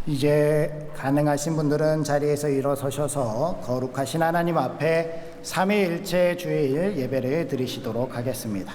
이제 가능하신 분들은 자리에서 일어서셔서 거룩하신 하나님 앞에 삼위일체 주일 예배를 드리시도록 하겠습니다.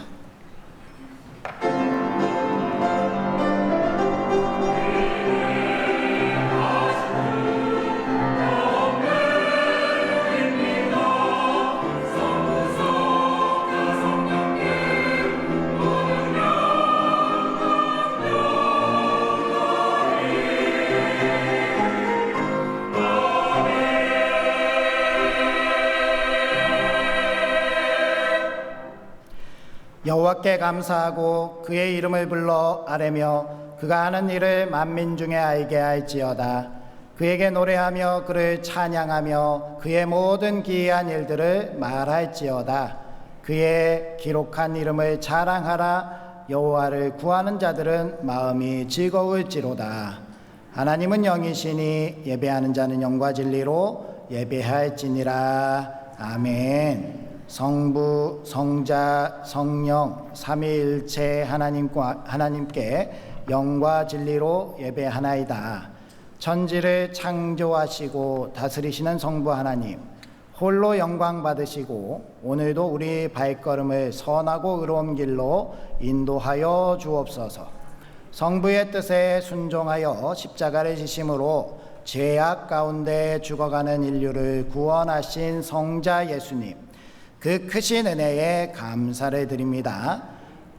여호와께 감사하고 그의 이름을 불러 아뢰며 그가 하는 일을 만민 중에 알게 할지어다. 그에게 노래하며 그를 찬양하며 그의 모든 기이한 일들을 말할지어다. 그의 기록한 이름을 자랑하라. 여호와를 구하는 자들은 마음이 즐거울지로다. 하나님은 영이시니 예배하는 자는 영과 진리로 예배할지니라. 아멘. 성부, 성자, 성령, 삼위일체 하나님께 영과 진리로 예배하나이다. 천지를 창조하시고 다스리시는 성부 하나님, 홀로 영광 받으시고 오늘도 우리 발걸음을 선하고 의로운 길로 인도하여 주옵소서. 성부의 뜻에 순종하여 십자가를 지심으로 죄악 가운데 죽어가는 인류를 구원하신 성자 예수님, 그 크신 은혜에 감사를 드립니다.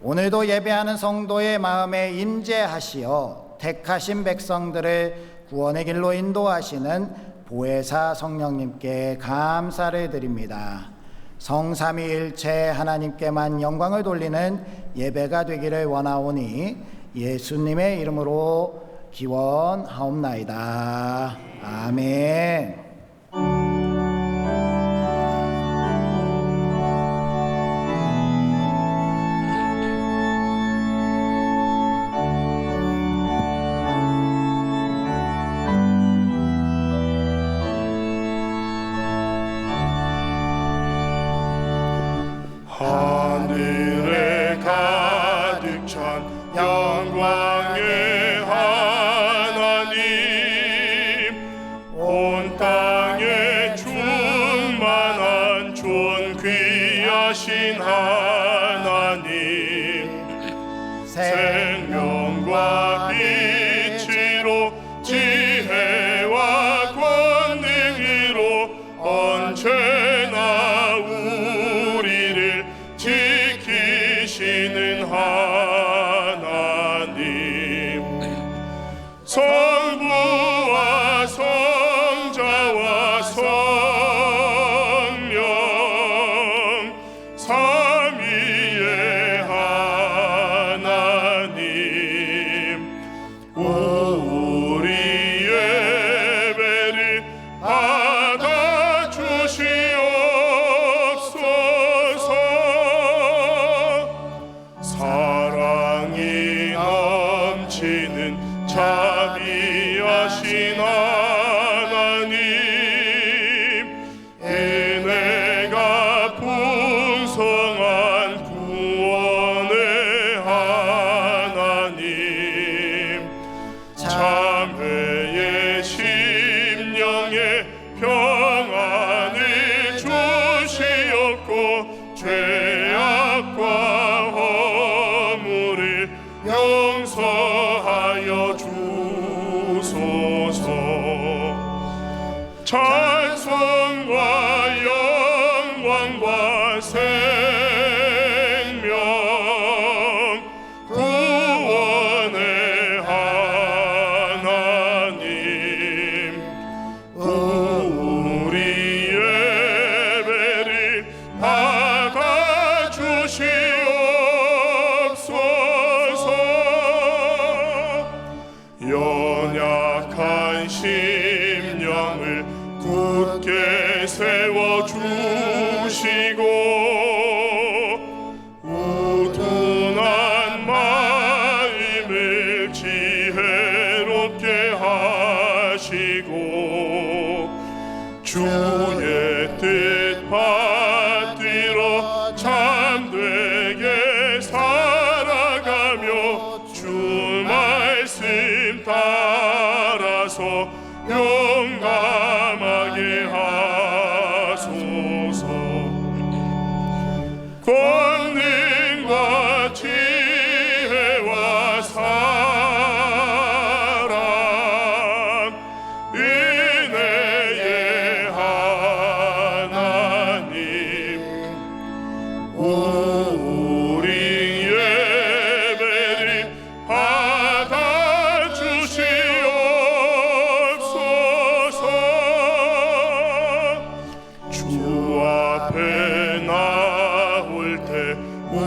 오늘도 예배하는 성도의 마음에 임재하시어 택하신 백성들을 구원의 길로 인도하시는 보혜사 성령님께 감사를 드립니다. 성삼위일체 하나님께만 영광을 돌리는 예배가 되기를 원하오니 예수님의 이름으로 기원하옵나이다. 아멘. 하늘에 가득 찬 영광의 하나님, 온 땅에 충만한 존귀하신 하나님, 생명과 빛으로 지혜와 권능으로 언제나 우리를 지키시는 하나님, 성부와 성자와 성령 삼위의 하나님,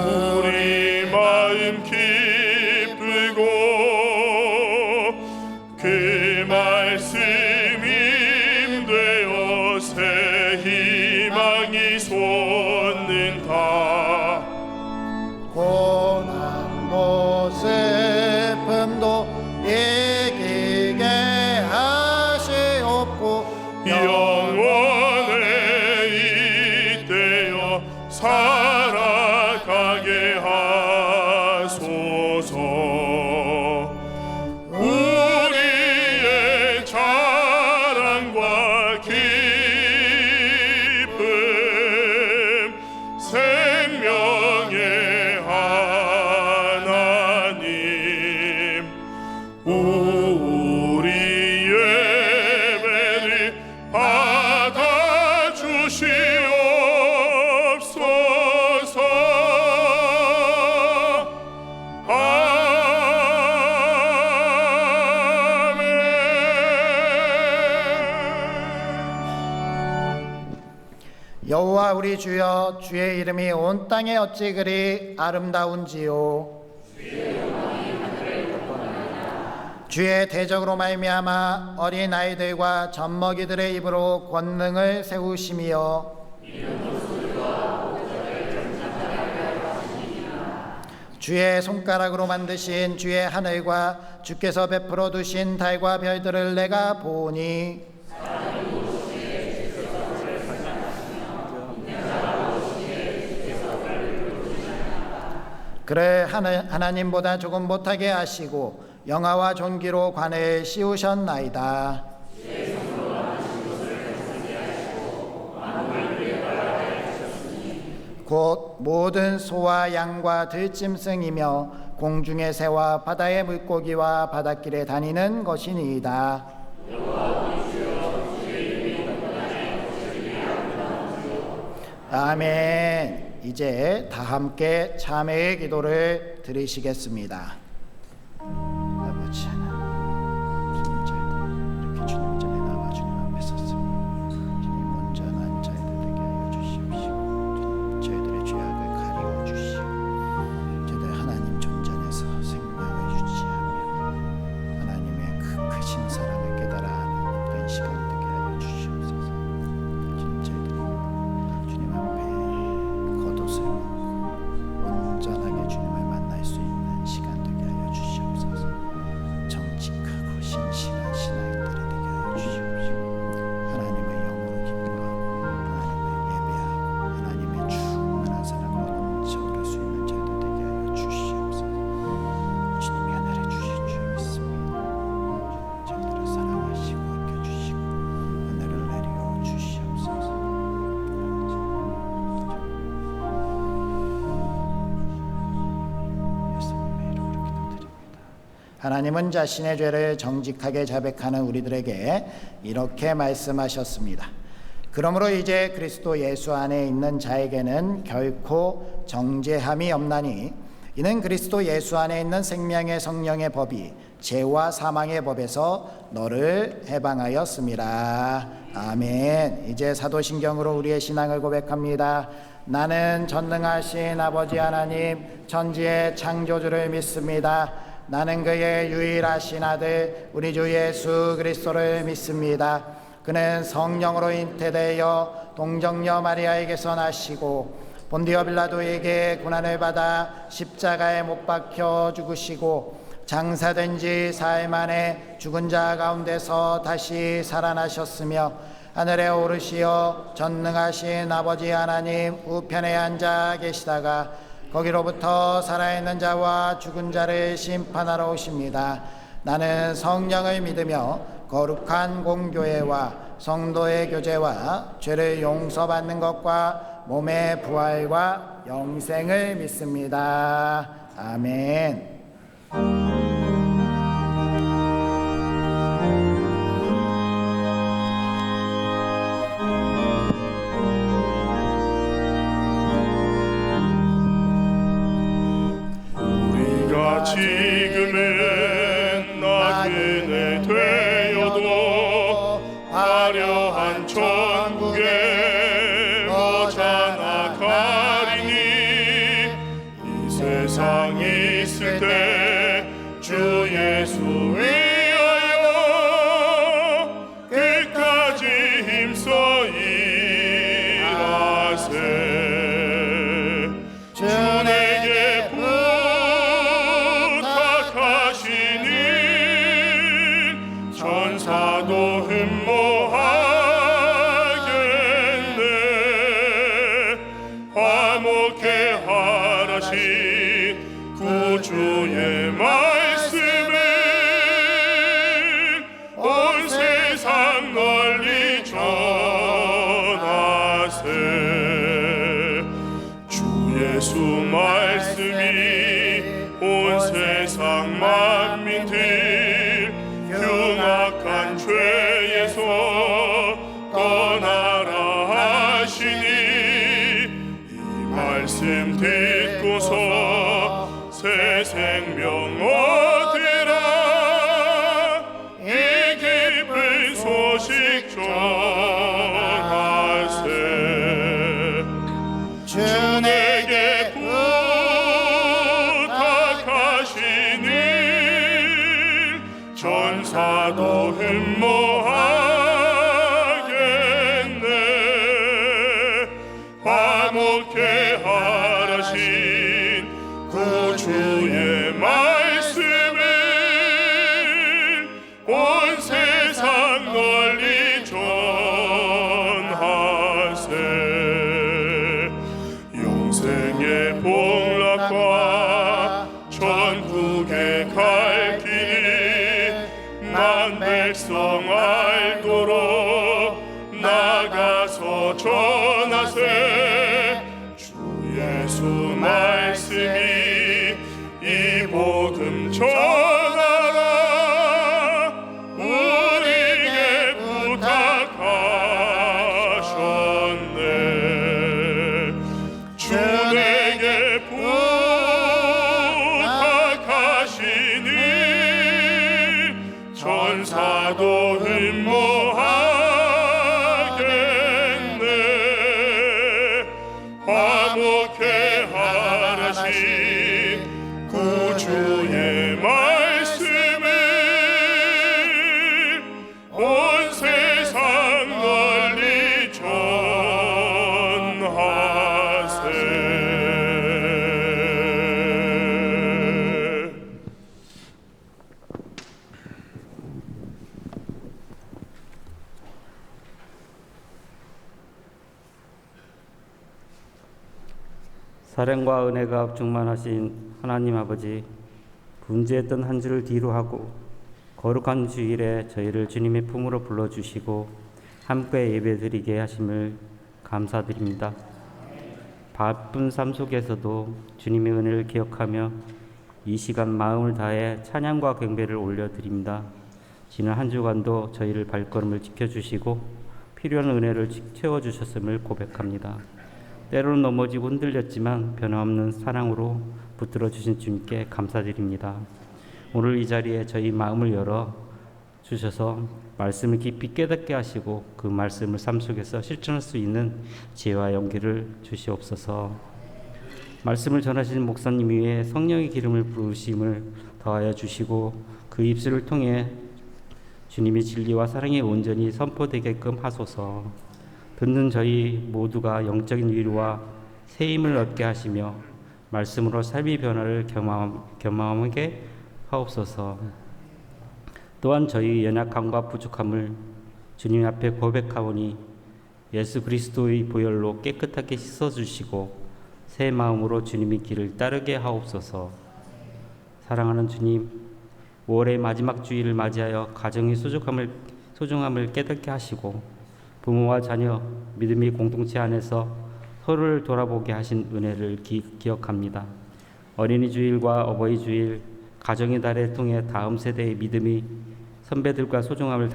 우리 마음 기쁘고 그 말씀이 되어 새 희망이 솟는다. 고난도 슬픔도 이기게 하시옵고 영원에 잇대어 살아가게 하소서. 우리의 자랑과 기쁨 생명의 하나님, 우리 예배를 받아주시옵소서. 아멘. 여호와 우리 주여, 주의 이름이 온 땅에 어찌 그리 아름다운지요. 주의 대적으로 말미암아 어린 아이들과 젖먹이들의 입으로 권능을 세우시며 주의 손가락으로 만드신 주의 하늘과 주께서 베풀어 두신 달과 별들을 내가 보니 그를 하나님보다 조금 못하게 하시고 영화와 존귀로 관을 씌우셨나이다. 곧 모든 소와 양과 들짐승이며 공중의 새와 바다의 물고기와 바닷길에 다니는 것이니이다. 아멘. 이제 다 함께 참회의 기도를 드리시겠습니다. 아버지 하나님, 이렇게 주님 전에 나와 주님 앞에 섰습니다. 주님 온전한 자들 되게 하여 주시옵시고 주님 저희들의 죄악을 가리워 주시고 저희들 하나님 존전에서 생명을 유지하며 하나님의 그 크신 사랑을 깨달아 하는 그런 시간 되게 하여 주시옵소서. 주님 저희들이 주님 앞에 겉옷을 벗고 온전하게 주님을 만날 수 있는 시간 되게 하여 주시옵소서. 정직하고 신실한 신앙인들이 되게 하여 주시옵시고 하나님의 영으로 기뻐하고 하나님을 예배하고 하나님의 충만한 사랑으로 넘쳐오를 수 있는 저희들 되게 하여 주시옵소서. 주님이 하늘에 주신 줄 믿습니다. 저희들을 사랑하시고 아껴주시고 은혜를 내려 주시옵소서. 예수님의 이름으로 기도드립니다. 하나님은 자신의 죄를 정직하게 자백하는 우리들에게 이렇게 말씀하셨습니다. 그러므로 이제 그리스도 예수 안에 있는 자에게는 결코 정죄함이 없나니 이는 그리스도 예수 안에 있는 생명의 성령의 법이 죄와 사망의 법에서 너를 해방하였습니다. 아멘. 이제 사도신경으로 우리의 신앙을 고백합니다. 나는 전능하신 아버지 하나님 천지의 창조주를 믿습니다. 나는 그의 유일하신 아들 우리 주 예수 그리스도를 믿습니다. 그는 성령으로 잉태되어 동정녀 마리아에게서 나시고 본디오 빌라도에게 고난을 받아 십자가에 못 박혀 죽으시고 장사된 지 사흘 만에 죽은 자 가운데서 다시 살아나셨으며 하늘에 오르시어 전능하신 아버지 하나님 우편에 앉아 계시다가 거기로부터 살아있는 자와 죽은 자를 심판하러 오십니다. 나는 성령을 믿으며 거룩한 공교회와 성도의 교제와 죄를 용서받는 것과 몸의 부활과 영생을 믿습니다. 아멘. 우리가 지금은 나그네 되어도 화려한 천국에 머지않아 가리니 세상 있을 때 주 예수 위하여 끝까지 힘써 일하세. 주 내게 부탁하시니 천사도 흠모하겠네. 화목해 하라신 구주의 말씀을 온 세상 널리 전하세. 주 예수 말씀이 온 세상 만민들 흉악한 죄에서 떠나라 하시니 이 말씀 듣고서 새 생명 얻으라. 이 기쁜 소식 전하세. 주 내게 부탁하시니 천사도 흠모하겠네. 화목해 하라신 구주의 말씀을 온 세상 널리 전하세. 영생의 복락과 천국에 갈 길을 만 백성 알도록 나가서 전하세. 주 예수 말씀이 이 복음 전하라. 우리에게 부탁하셨네. 주 내게 부탁하시니 천사도 흠모하겠네. 화목해 하라신 구주의 말씀을 온 세상 널리 전하세. 사랑과 은혜가 충만하신 하나님 아버지, 분주했던 한 주를 뒤로하고 거룩한 주일에 저희를 주님의 품으로 불러주시고 함께 예배드리게 하심을 감사드립니다. 바쁜 삶 속에서도 주님의 은혜를 기억하며 이 시간 마음을 다해 찬양과 경배를 올려드립니다. 지난 한 주간도 저희를 발걸음을 지켜주시고 필요한 은혜를 채워주셨음을 고백합니다. 때로는 넘어지고 흔들렸지만 변함없는 사랑으로 붙들어 주신 주님께 감사드립니다. 오늘 이 자리에 저희 마음을 열어 주셔서 말씀을 깊이 깨닫게 하시고 그 말씀을 삶 속에서 실천할 수 있는 지혜와 용기를 주시옵소서. 말씀을 전하시는 목사님 위에 성령의 기름을 부으심을 더하여 주시고 그 입술을 통해 주님의 진리와 사랑이 온전히 선포되게끔 하소서. 듣는 저희 모두가 영적인 위로와 새 힘을 얻게 하시며 말씀으로 삶의 변화를 경험하게 하옵소서. 또한 저희 연약함과 부족함을 주님 앞에 고백하오니 예수 그리스도의 보혈로 깨끗하게 씻어주시고 새 마음으로 주님의 길을 따르게 하옵소서. 사랑하는 주님, 5월의 마지막 주일을 맞이하여 가정의 소중함을 깨닫게 하시고 부모와 자녀, 믿음의 공동체 안에서 서로를 돌아보게 하신 은혜를 기억합니다. 어린이 주일과 어버이 주일, 가정의 달을 통해 다음 세대의 믿음이 선배들과 소중함을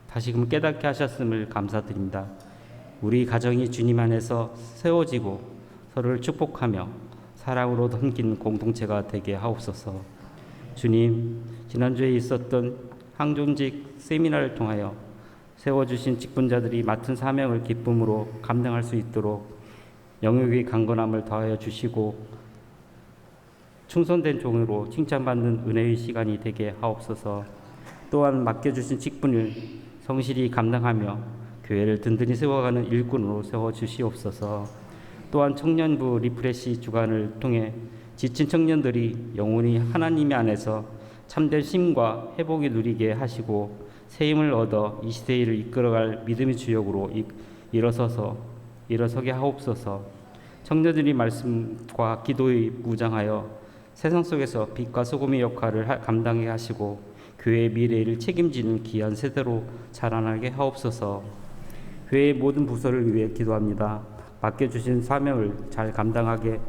다시금 깨닫게 하셨음을 감사드립니다. 우리 가정이 주님 안에서 세워지고 서로를 축복하며 사랑으로 섬긴 공동체가 되게 하옵소서. 주님, 지난주에 있었던 항존직 세미나를 통하여 세워주신 직분자들이 맡은 사명을 기쁨으로 감당할 수 있도록 영역의 강건함을 더하여 주시고 충성된 종으로 칭찬받는 은혜의 시간이 되게 하옵소서. 또한 맡겨주신 직분을 성실히 감당하며 교회를 든든히 세워가는 일꾼으로 세워주시옵소서. 또한 청년부 리프레시 주간을 통해 지친 청년들이 영원히 하나님의 안에서 참된 쉼과 회복이 누리게 하시고 새 힘을 얻어 이 시대를 이끌어갈 믿음의 주역으로 일어서게 하옵소서. 청년들이 말씀과 기도에 무장하여 세상 속에서 빛과 소금의 역할을 감당하게 하시고 교회의 미래를 책임지는 귀한 세대로 자라나게 하옵소서. 교회의 모든 부서를 위해 기도합니다. 맡겨주신 사명을 잘 감당하게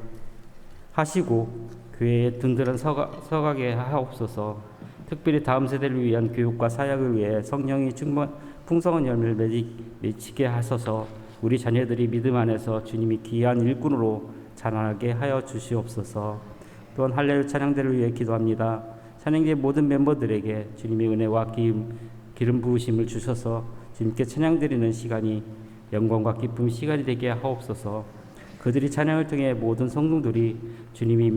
하시고 교회에 든든한 서가게 하옵소서. 특별히 다음 세대를 위한 교육과 사역을 위해 성령이 풍성한 열매를 맺히게 하소서. 우리 자녀들이 믿음 안에서 주님이 귀한 일꾼으로 자라나게 하여 주시옵소서. 또한 할례 찬양대를 위해 기도합니다. 찬양대 모든 멤버들에게 주님의 은혜와 기름 부으심을 주셔서 주님께 찬양드리는 시간이 영광과 기쁨의 시간이 되게 하옵소서. 그들이 찬양을 통해 모든 성도들이 주님의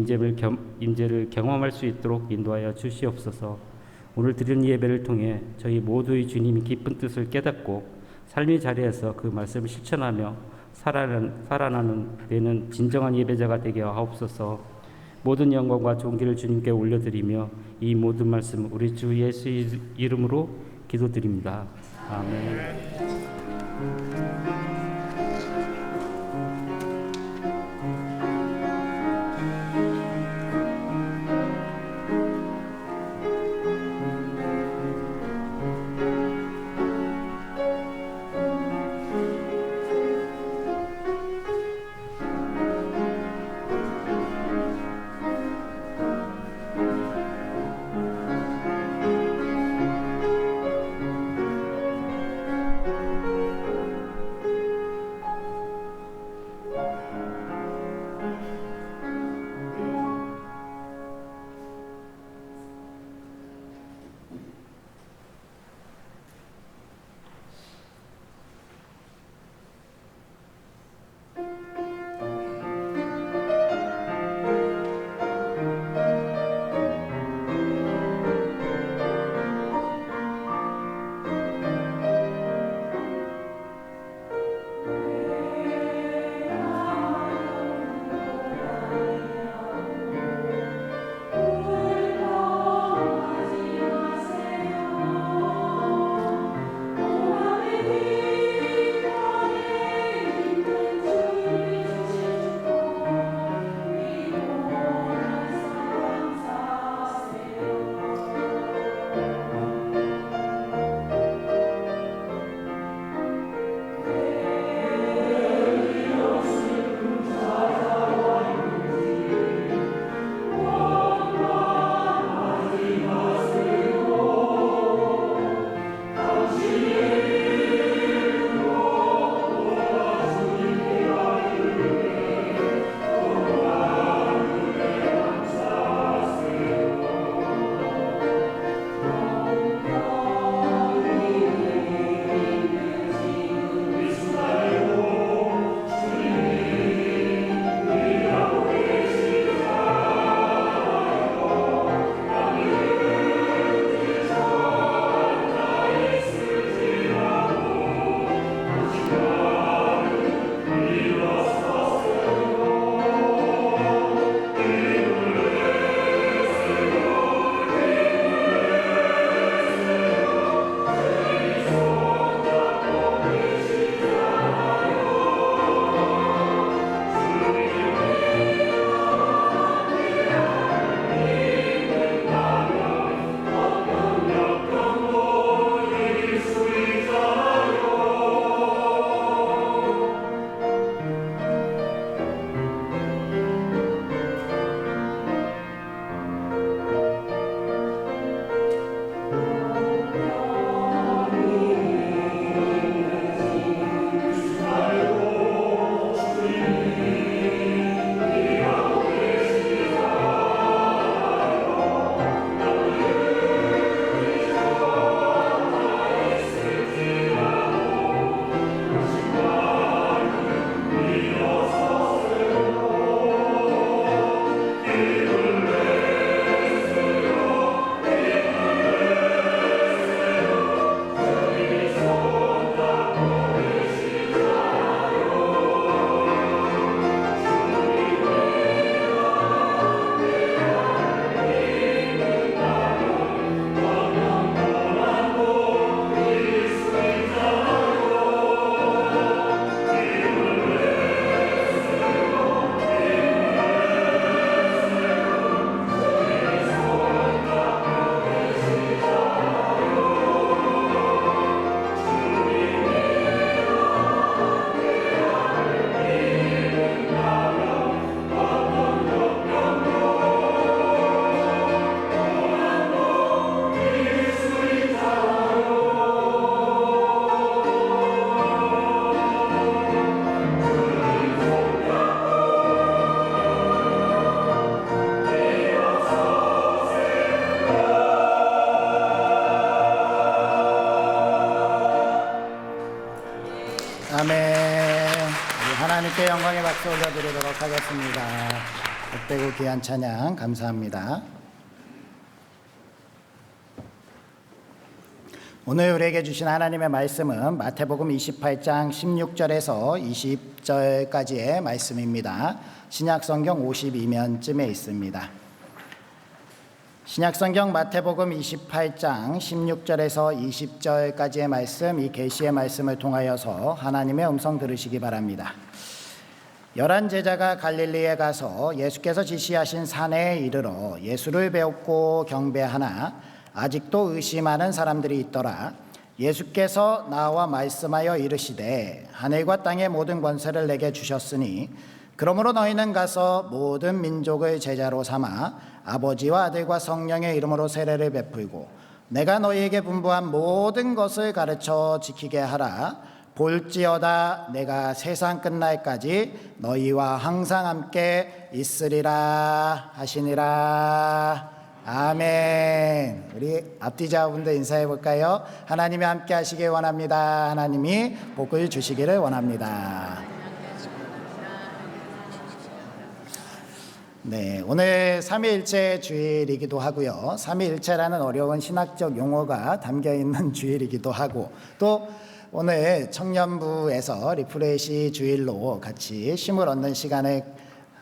임재를 경험할 수 있도록 인도하여 주시옵소서. 오늘 드리는 예배를 통해 저희 모두의 주님이 깊은 뜻을 깨닫고 삶의 자리에서 그 말씀을 실천하며 살아나는 되는 진정한 예배자가 되게 하옵소서. 모든 영광과 존귀를 주님께 올려드리며 이 모든 말씀 우리 주 예수의 이름으로 기도드립니다. 아멘. 영광의 박수 올려드리도록 하겠습니다. 헛되고 귀한 찬양 감사합니다. 오늘 우리에게 주신 하나님의 말씀은 마태복음 28장 16절에서 20절까지의 말씀입니다. 신약성경 52면쯤에 있습니다. 신약성경 마태복음 28장 16절에서 20절까지의 말씀, 이 계시의 말씀을 통하여서 하나님의 음성 들으시기 바랍니다. 11 제자가 갈릴리에 가서 예수께서 지시하신 산에 이르러 예수를 배웠고 경배하나 아직도 의심하는 사람들이 있더라. 예수께서 나와 말씀하여 이르시되 하늘과 땅의 모든 권세를 내게 주셨으니 그러므로 너희는 가서 모든 민족을 제자로 삼아 아버지와 아들과 성령의 이름으로 세례를 베풀고 내가 너희에게 분부한 모든 것을 가르쳐 지키게 하라. 볼지어다 내가 세상 끝날까지 너희와 항상 함께 있으리라 하시니라. 아멘. 우리 앞뒤자분들 인사해 볼까요? 하나님이 함께 하시길 원합니다. 하나님이 복을 주시기를 원합니다. 네, 오늘 삼위일체 주일이기도 하고요. 삼위일체라는 어려운 신학적 용어가 담겨 있는 주일이기도 하고, 또 오늘 청년부에서 리프레시 주일로 같이 쉼을 얻는 시간을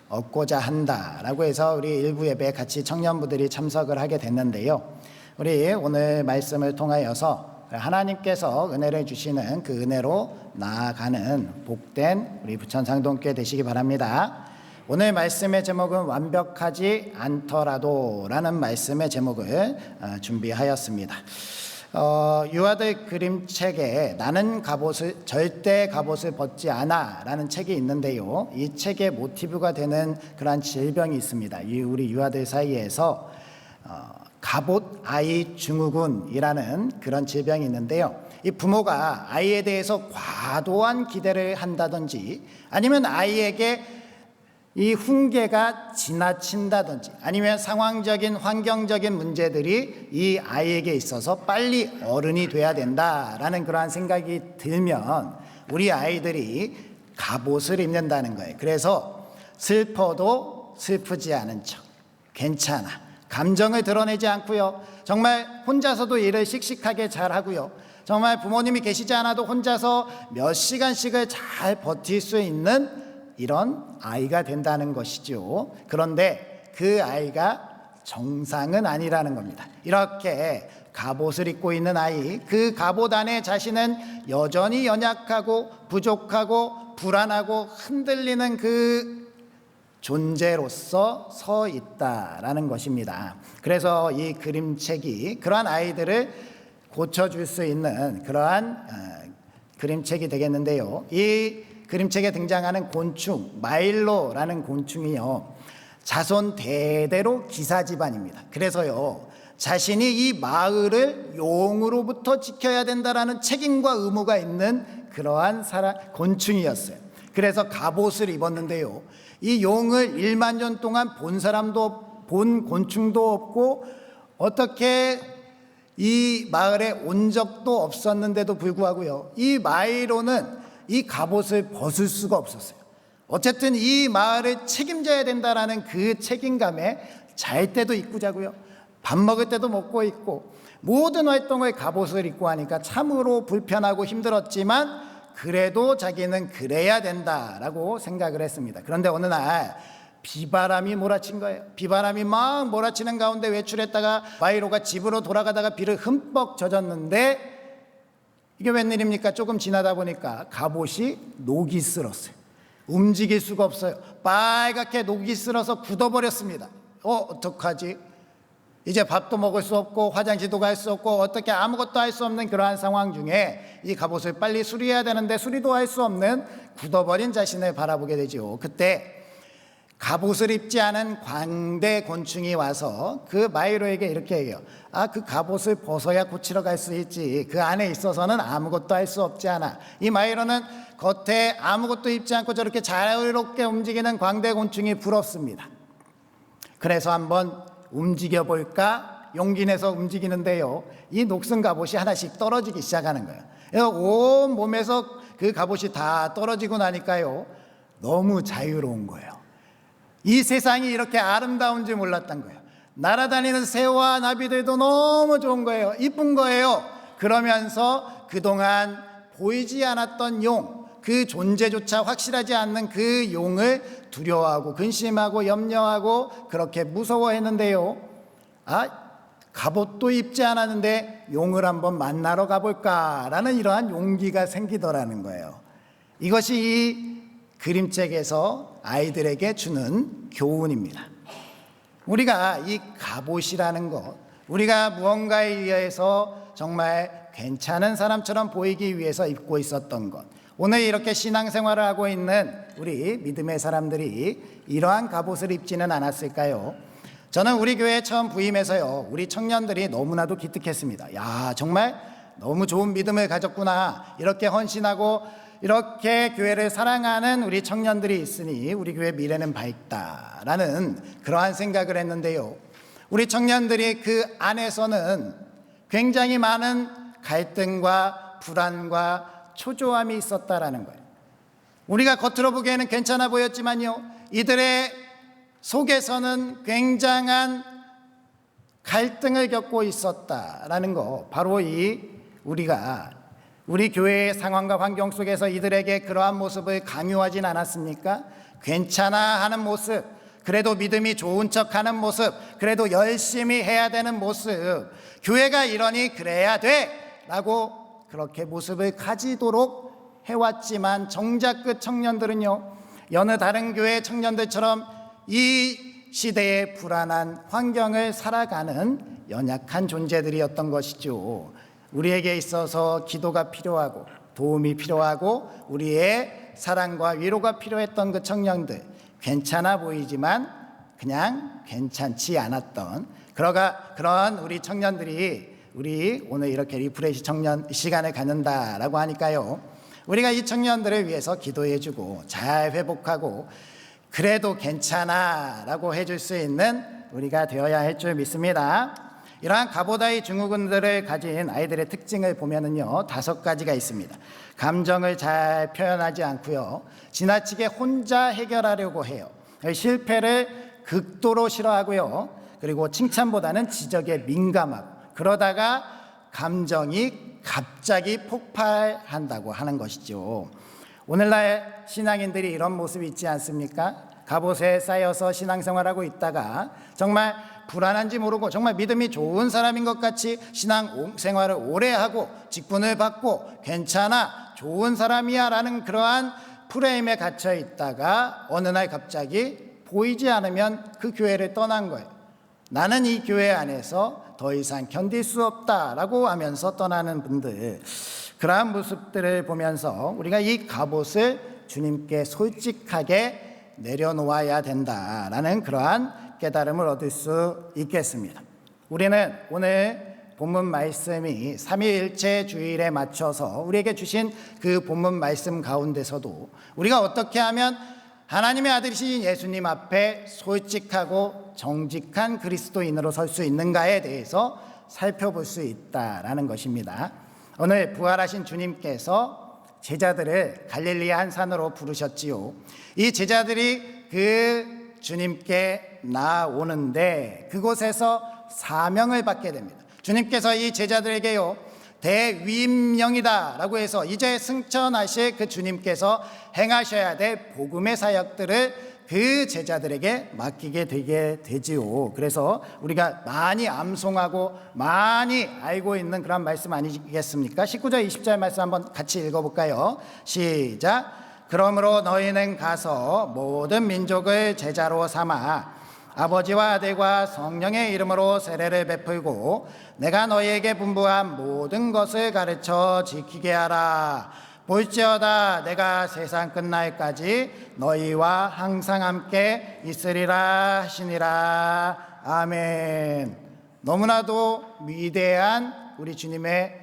얻고자 한다라고 해서 우리 일부 예배에 같이 청년부들이 참석을 하게 됐는데요. 우리 오늘 말씀을 통하여서 하나님께서 은혜를 주시는 그 은혜로 나아가는 복된 우리 부천상동교회 되시기 바랍니다. 오늘 말씀의 제목은 완벽하지 않더라도 라는 말씀의 제목을 준비하였습니다. 유아들 그림책에 나는 절대 갑옷을 벗지 않아 라는 책이 있는데요, 이 책의 모티브가 되는 그러한 질병이 있습니다. 우리 유아들 사이에서 갑옷 아이 증후군이라는 그런 질병이 있는데요, 이 부모가 아이에 대해서 과도한 기대를 한다든지 아니면 아이에게 이 훈계가 지나친다든지 아니면 상황적인 환경적인 문제들이 이 아이에게 있어서 빨리 어른이 돼야 된다라는 그러한 생각이 들면 우리 아이들이 갑옷을 입는다는 거예요. 그래서 슬퍼도 슬프지 않은 척, 괜찮아, 감정을 드러내지 않고요, 정말 혼자서도 일을 씩씩하게 잘하고요, 정말 부모님이 계시지 않아도 혼자서 몇 시간씩을 잘 버틸 수 있는 이런 아이가 된다는 것이죠. 그런데 그 아이가 정상은 아니라는 겁니다. 이렇게 갑옷을 입고 있는 아이, 그 갑옷 안에 자신은 여전히 연약하고 부족하고 불안하고 흔들리는 그 존재로서 서 있다라는 것입니다. 그래서 이 그림책이 그러한 아이들을 고쳐줄 수 있는 그러한 그림책이 되겠는데요, 이 그림책에 등장하는 곤충 마일로라는 곤충이요, 자손 대대로 기사 집안입니다. 그래서요, 자신이 이 마을을 용으로부터 지켜야 된다라는 책임과 의무가 있는 그러한 곤충이었어요. 그래서 갑옷을 입었는데요, 이 용을 1만 년 동안 본 곤충도 없고 어떻게 이 마을에 온 적도 없었는데도 불구하고요, 이 마일로는 이 갑옷을 벗을 수가 없었어요. 어쨌든 이 마을을 책임져야 된다라는 그 책임감에 잘 때도 입고 자고요, 밥 먹을 때도 먹고 있고, 모든 활동을 갑옷을 입고 하니까 참으로 불편하고 힘들었지만 그래도 자기는 그래야 된다라고 생각을 했습니다. 그런데 어느 날 비바람이 몰아친 거예요. 비바람이 막 몰아치는 가운데 외출했다가 마일로가 집으로 돌아가다가 비를 흠뻑 젖었는데 이게 웬일입니까? 조금 지나다 보니까 갑옷이 녹이 슬었어요. 움직일 수가 없어요. 빨갛게 녹이 슬어서 굳어버렸습니다. 어떡하지? 이제 밥도 먹을 수 없고 화장실도 갈 수 없고 어떻게 아무것도 할 수 없는 그러한 상황 중에 이 갑옷을 빨리 수리해야 되는데 수리도 할 수 없는 굳어버린 자신을 바라보게 되죠. 그때 갑옷을 입지 않은 광대 곤충이 와서 그 마일로에게 이렇게 얘기해요. 그 갑옷을 벗어야 고치러 갈 수 있지. 그 안에 있어서는 아무것도 할 수 없지 않아. 이 마일로는 겉에 아무것도 입지 않고 저렇게 자유롭게 움직이는 광대 곤충이 부럽습니다. 그래서 한번 움직여 볼까 용기 내서 움직이는데요, 이 녹슨 갑옷이 하나씩 떨어지기 시작하는 거예요. 온 몸에서 그 갑옷이 다 떨어지고 나니까요, 너무 자유로운 거예요. 이 세상이 이렇게 아름다운 줄 몰랐던 거예요. 날아다니는 새와 나비들도 너무 좋은 거예요. 이쁜 거예요. 그러면서 그동안 보이지 않았던 용, 그 존재조차 확실하지 않는 그 용을 두려워하고 근심하고 염려하고 그렇게 무서워했는데요. 갑옷도 입지 않았는데 용을 한번 만나러 가볼까라는 이러한 용기가 생기더라는 거예요. 이것이 이 그림책에서 아이들에게 주는 교훈입니다. 우리가 이 갑옷이라는 것, 우리가 무언가에 의해서 정말 괜찮은 사람처럼 보이기 위해서 입고 있었던 것, 오늘 이렇게 신앙생활을 하고 있는 우리 믿음의 사람들이 이러한 갑옷을 입지는 않았을까요? 저는 우리 교회에 처음 부임해서요, 우리 청년들이 너무나도 기특했습니다. 야, 정말 너무 좋은 믿음을 가졌구나. 이렇게 헌신하고 이렇게 교회를 사랑하는 우리 청년들이 있으니 우리 교회 미래는 밝다라는 그러한 생각을 했는데요, 우리 청년들이 그 안에서는 굉장히 많은 갈등과 불안과 초조함이 있었다라는 거예요. 우리가 겉으로 보기에는 괜찮아 보였지만요, 이들의 속에서는 굉장한 갈등을 겪고 있었다라는 거, 바로 우리 교회의 상황과 환경 속에서 이들에게 그러한 모습을 강요하진 않았습니까? 괜찮아 하는 모습, 그래도 믿음이 좋은 척 하는 모습, 그래도 열심히 해야 되는 모습, 교회가 이러니 그래야 돼 라고 그렇게 모습을 가지도록 해왔지만, 정작 그 청년들은요, 여느 다른 교회 청년들처럼 이 시대의 불안한 환경을 살아가는 연약한 존재들이었던 것이죠. 우리에게 있어서 기도가 필요하고 도움이 필요하고 우리의 사랑과 위로가 필요했던 그 청년들, 괜찮아 보이지만 그냥 괜찮지 않았던 그런 우리 청년들이 우리 오늘 이렇게 리프레시 청년 시간을 갖는다라고 하니까요, 우리가 이 청년들을 위해서 기도해주고 잘 회복하고 그래도 괜찮아 라고 해줄 수 있는 우리가 되어야 할 줄 믿습니다. 이러한 갑오다이 증후군들을 가진 아이들의 특징을 보면은요, 5가지가 있습니다. 감정을 잘 표현하지 않고요, 지나치게 혼자 해결하려고 해요. 실패를 극도로 싫어하고요, 그리고 칭찬보다는 지적에 민감하고, 그러다가 감정이 갑자기 폭발한다고 하는 것이죠. 오늘날 신앙인들이 이런 모습이 있지 않습니까? 갑옷에 쌓여서 신앙생활하고 있다가 정말 불안한지 모르고 정말 믿음이 좋은 사람인 것 같이 신앙생활을 오래 하고 직분을 받고 괜찮아, 좋은 사람이야 라는 그러한 프레임에 갇혀 있다가 어느 날 갑자기 보이지 않으면 그 교회를 떠난 거예요. 나는 이 교회 안에서 더 이상 견딜 수 없다라고 하면서 떠나는 분들, 그러한 모습들을 보면서 우리가 이 갑옷을 주님께 솔직하게 내려놓아야 된다라는 그러한 깨달음을 얻을 수 있겠습니다. 우리는 오늘 본문 말씀이 삼위일체 주일에 맞춰서 우리에게 주신 그 본문 말씀 가운데서도 우리가 어떻게 하면 하나님의 아들이신 예수님 앞에 솔직하고 정직한 그리스도인으로 설 수 있는가에 대해서 살펴볼 수 있다라는 것입니다. 오늘 부활하신 주님께서 제자들을 갈릴리 한 산으로 부르셨지요. 이 제자들이 그 주님께 나오는데 그곳에서 사명을 받게 됩니다. 주님께서 이 제자들에게요, 대위임령이다 라고 해서 이제 승천하실 그 주님께서 행하셔야 될 복음의 사역들을 그 제자들에게 맡기게 되게 되지요. 그래서 우리가 많이 암송하고 많이 알고 있는 그런 말씀 아니겠습니까? 19절 20절 말씀 한번 같이 읽어볼까요? 시작. 그러므로 너희는 가서 모든 민족을 제자로 삼아 아버지와 아들과 성령의 이름으로 세례를 베풀고 내가 너희에게 분부한 모든 것을 가르쳐 지키게 하라. 볼지어다 내가 세상 끝날까지 너희와 항상 함께 있으리라 하시니라. 아멘. 너무나도 위대한 우리 주님의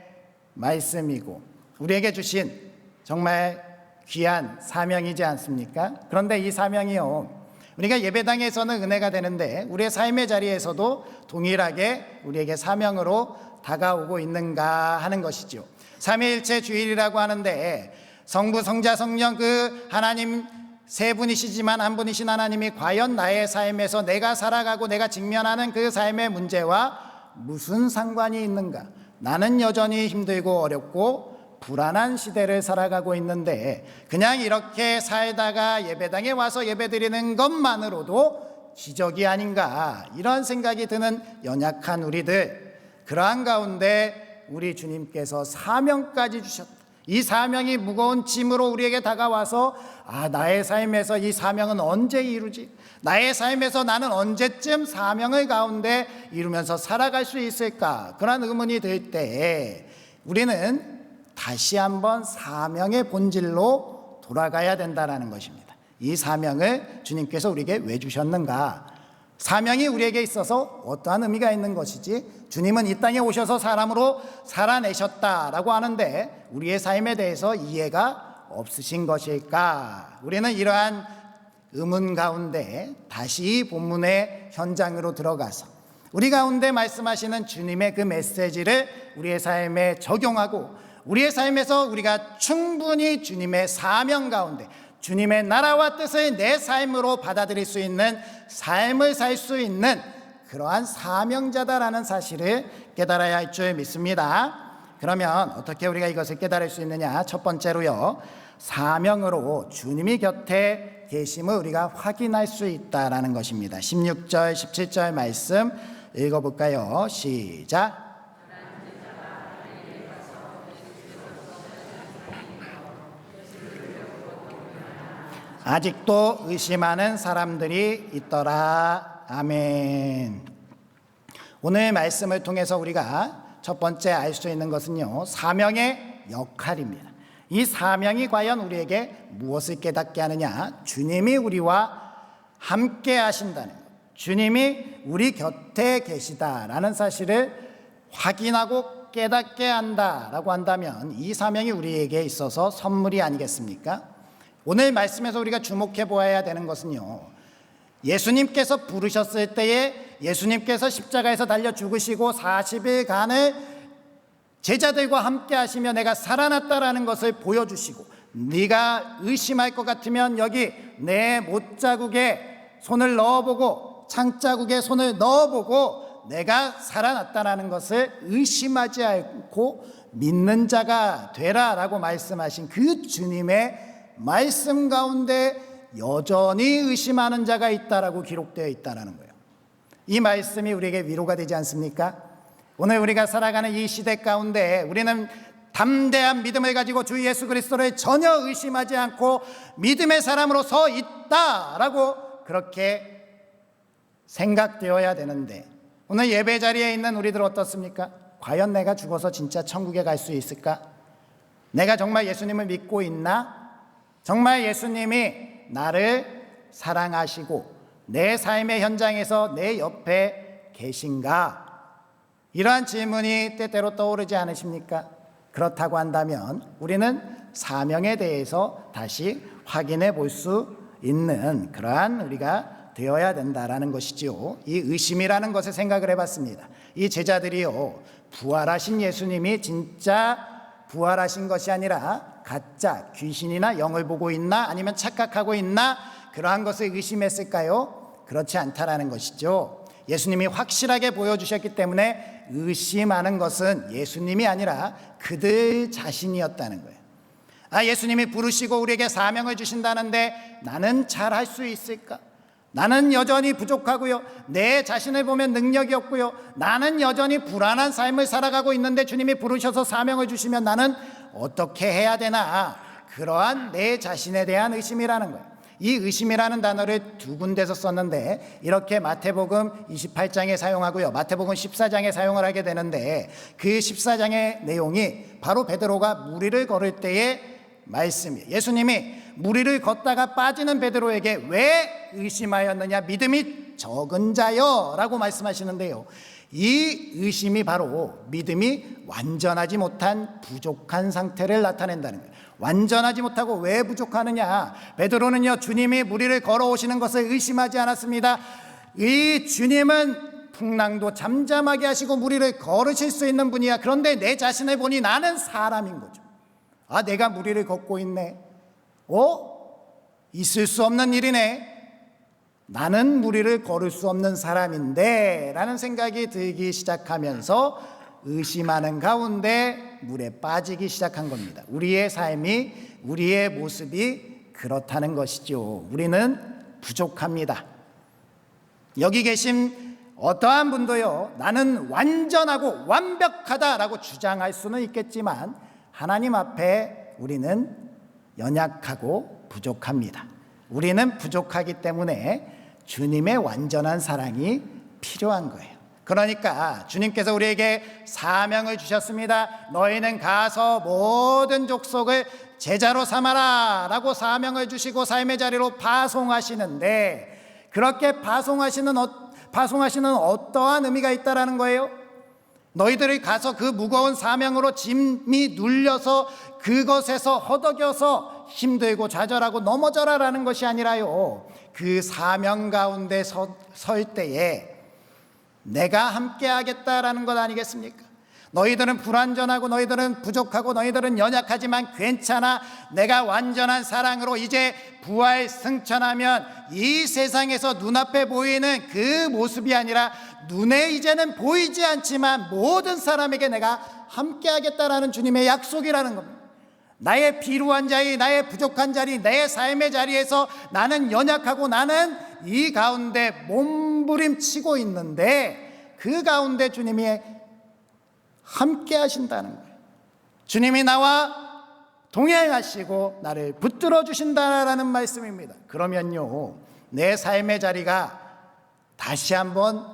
말씀이고 우리에게 주신 정말 귀한 사명이지 않습니까? 그런데 이 사명이요, 우리가 예배당에서는 은혜가 되는데 우리의 삶의 자리에서도 동일하게 우리에게 사명으로 다가오고 있는가 하는 것이죠. 삼위일체 주일이라고 하는데 성부, 성자, 성령 그 하나님 세 분이시지만 한 분이신 하나님이 과연 나의 삶에서 내가 살아가고 내가 직면하는 그 삶의 문제와 무슨 상관이 있는가? 나는 여전히 힘들고 어렵고 불안한 시대를 살아가고 있는데 그냥 이렇게 살다가 예배당에 와서 예배드리는 것만으로도 기적이 아닌가, 이런 생각이 드는 연약한 우리들, 그러한 가운데 우리 주님께서 사명까지 주셨다. 이 사명이 무거운 짐으로 우리에게 다가와서 나의 삶에서 이 사명은 언제 이루지? 나의 삶에서 나는 언제쯤 사명을 가운데 이루면서 살아갈 수 있을까? 그런 의문이 들 때 우리는 다시 한번 사명의 본질로 돌아가야 된다는 것입니다. 이 사명을 주님께서 우리에게 왜 주셨는가? 사명이 우리에게 있어서 어떠한 의미가 있는 것이지? 주님은 이 땅에 오셔서 사람으로 살아내셨다라고 하는데 우리의 삶에 대해서 이해가 없으신 것일까? 우리는 이러한 의문 가운데 다시 본문의 현장으로 들어가서 우리 가운데 말씀하시는 주님의 그 메시지를 우리의 삶에 적용하고 우리의 삶에서 우리가 충분히 주님의 사명 가운데 주님의 나라와 뜻을 내 삶으로 받아들일 수 있는 삶을 살 수 있는 그러한 사명자다라는 사실을 깨달아야 할 줄 믿습니다. 그러면 어떻게 우리가 이것을 깨달을 수 있느냐? 첫 번째로요, 사명으로 주님이 곁에 계심을 우리가 확인할 수 있다라는 것입니다. 16절 17절 말씀 읽어볼까요? 시작. 아직도 의심하는 사람들이 있더라. 아멘. 오늘 말씀을 통해서 우리가 첫 번째 알 수 있는 것은요, 사명의 역할입니다. 이 사명이 과연 우리에게 무엇을 깨닫게 하느냐? 주님이 우리와 함께 하신다는 것, 주님이 우리 곁에 계시다라는 사실을 확인하고 깨닫게 한다라고 한다면 이 사명이 우리에게 있어서 선물이 아니겠습니까? 오늘 말씀에서 우리가 주목해 보아야 되는 것은요, 예수님께서 부르셨을 때에 예수님께서 십자가에서 달려 죽으시고 40일간을 제자들과 함께 하시며 내가 살아났다라는 것을 보여주시고, 네가 의심할 것 같으면 여기 내 못자국에 손을 넣어보고 창자국에 손을 넣어보고 내가 살아났다라는 것을 의심하지 않고 믿는 자가 되라라고 말씀하신 그 주님의 말씀 가운데 여전히 의심하는 자가 있다라고 기록되어 있다는 거예요. 이 말씀이 우리에게 위로가 되지 않습니까? 오늘 우리가 살아가는 이 시대 가운데 우리는 담대한 믿음을 가지고 주 예수 그리스도를 전혀 의심하지 않고 믿음의 사람으로 서 있다라고 그렇게 생각되어야 되는데, 오늘 예배 자리에 있는 우리들 어떻습니까? 과연 내가 죽어서 진짜 천국에 갈 수 있을까? 내가 정말 예수님을 믿고 있나? 정말 예수님이 나를 사랑하시고 내 삶의 현장에서 내 옆에 계신가? 이러한 질문이 때때로 떠오르지 않으십니까? 그렇다고 한다면 우리는 사명에 대해서 다시 확인해 볼 수 있는 그러한 우리가 되어야 된다라는 것이지요. 이 의심이라는 것을 생각을 해봤습니다. 이 제자들이요, 부활하신 예수님이 진짜 부활하신 것이 아니라 가짜 귀신이나 영을 보고 있나 아니면 착각하고 있나 그러한 것을 의심했을까요? 그렇지 않다라는 것이죠. 예수님이 확실하게 보여주셨기 때문에 의심하는 것은 예수님이 아니라 그들 자신이었다는 거예요. 예수님이 부르시고 우리에게 사명을 주신다는데 나는 잘할 수 있을까? 나는 여전히 부족하고요, 내 자신을 보면 능력이 없고요, 나는 여전히 불안한 삶을 살아가고 있는데 주님이 부르셔서 사명을 주시면 나는 어떻게 해야 되나? 그러한 내 자신에 대한 의심이라는 거예요. 이 의심이라는 단어를 두 군데서 썼는데 이렇게 마태복음 28장에 사용하고요, 마태복음 14장에 사용을 하게 되는데 그 14장의 내용이 바로 베드로가 무리를 걸을 때의 말씀이에요. 예수님이 무리를 걷다가 빠지는 베드로에게 왜 의심하였느냐? 믿음이 적은 자여 라고 말씀하시는데요, 이 의심이 바로 믿음이 완전하지 못한 부족한 상태를 나타낸다는 거예요. 완전하지 못하고 왜 부족하느냐? 베드로는요, 주님이 무리를 걸어오시는 것을 의심하지 않았습니다. 이 주님은 풍랑도 잠잠하게 하시고 무리를 걸으실 수 있는 분이야. 그런데 내 자신을 보니 나는 사람인 거죠. 내가 무리를 걷고 있네. 있을 수 없는 일이네. 나는 무리를 걸을 수 없는 사람인데 라는 생각이 들기 시작하면서 의심하는 가운데 물에 빠지기 시작한 겁니다. 우리의 삶이, 우리의 모습이 그렇다는 것이죠. 우리는 부족합니다. 여기 계신 어떠한 분도요, 나는 완전하고 완벽하다라고 주장할 수는 있겠지만 하나님 앞에 우리는 연약하고 부족합니다. 우리는 부족하기 때문에 주님의 완전한 사랑이 필요한 거예요. 그러니까 주님께서 우리에게 사명을 주셨습니다. 너희는 가서 모든 족속을 제자로 삼아라 라고 사명을 주시고 삶의 자리로 파송하시는데, 그렇게 파송하시는 어떠한 의미가 있다라는 거예요? 너희들이 가서 그 무거운 사명으로 짐이 눌려서 그것에서 허덕여서 힘들고 좌절하고 넘어져라라는 것이 아니라요, 그 사명 가운데 설 때에 내가 함께 하겠다라는 것 아니겠습니까? 너희들은 불완전하고 너희들은 부족하고 너희들은 연약하지만 괜찮아. 내가 완전한 사랑으로 이제 부활 승천하면 이 세상에서 눈앞에 보이는 그 모습이 아니라 눈에 이제는 보이지 않지만 모든 사람에게 내가 함께 하겠다라는 주님의 약속이라는 겁니다. 나의 비루한 자리, 나의 부족한 자리, 내 삶의 자리에서 나는 연약하고 나는 이 가운데 몸부림치고 있는데 그 가운데 주님이 함께 하신다는 거예요. 주님이 나와 동행하시고 나를 붙들어 주신다라는 말씀입니다. 그러면요, 내 삶의 자리가 다시 한번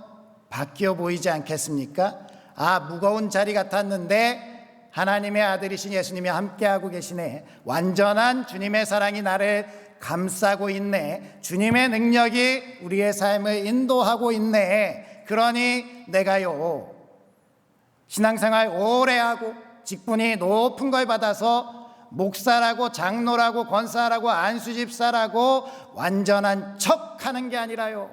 바뀌어 보이지 않겠습니까? 아, 무거운 자리 같았는데 하나님의 아들이신 예수님이 함께하고 계시네. 완전한 주님의 사랑이 나를 감싸고 있네. 주님의 능력이 우리의 삶을 인도하고 있네. 그러니 내가요, 신앙생활 오래 하고 직분이 높은 걸 받아서 목사라고 장로라고 권사라고 안수집사라고 완전한 척하는 게 아니라요,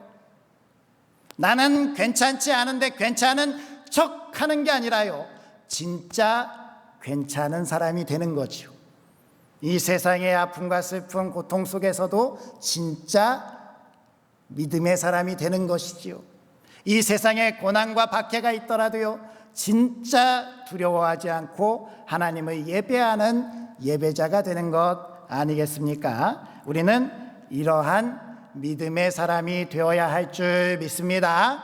나는 괜찮지 않은데 괜찮은 척하는 게 아니라요, 진짜 괜찮은 사람이 되는 거죠. 이 세상의 아픔과 슬픔, 고통 속에서도 진짜 믿음의 사람이 되는 것이지요. 이 세상에 고난과 박해가 있더라도요, 진짜 두려워하지 않고 하나님을 예배하는 예배자가 되는 것 아니겠습니까? 우리는 이러한 믿음의 사람이 되어야 할 줄 믿습니다.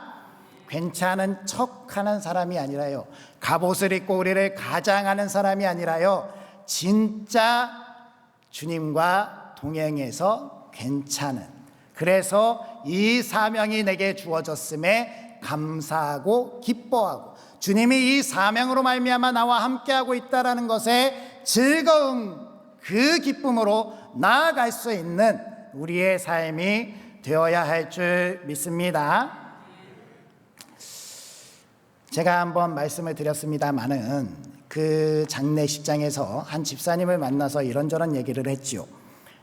괜찮은 척하는 사람이 아니라요, 갑옷을 입고 우리를 가장하는 사람이 아니라요, 진짜 주님과 동행해서 괜찮은, 그래서 이 사명이 내게 주어졌음에 감사하고 기뻐하고 주님이 이 사명으로 말미암아 나와 함께하고 있다라는 것에 즐거움, 그 기쁨으로 나아갈 수 있는 우리의 삶이 되어야 할 줄 믿습니다. 제가 한번 말씀을 드렸습니다마는 그 장례식장에서 한 집사님을 만나서 이런저런 얘기를 했죠.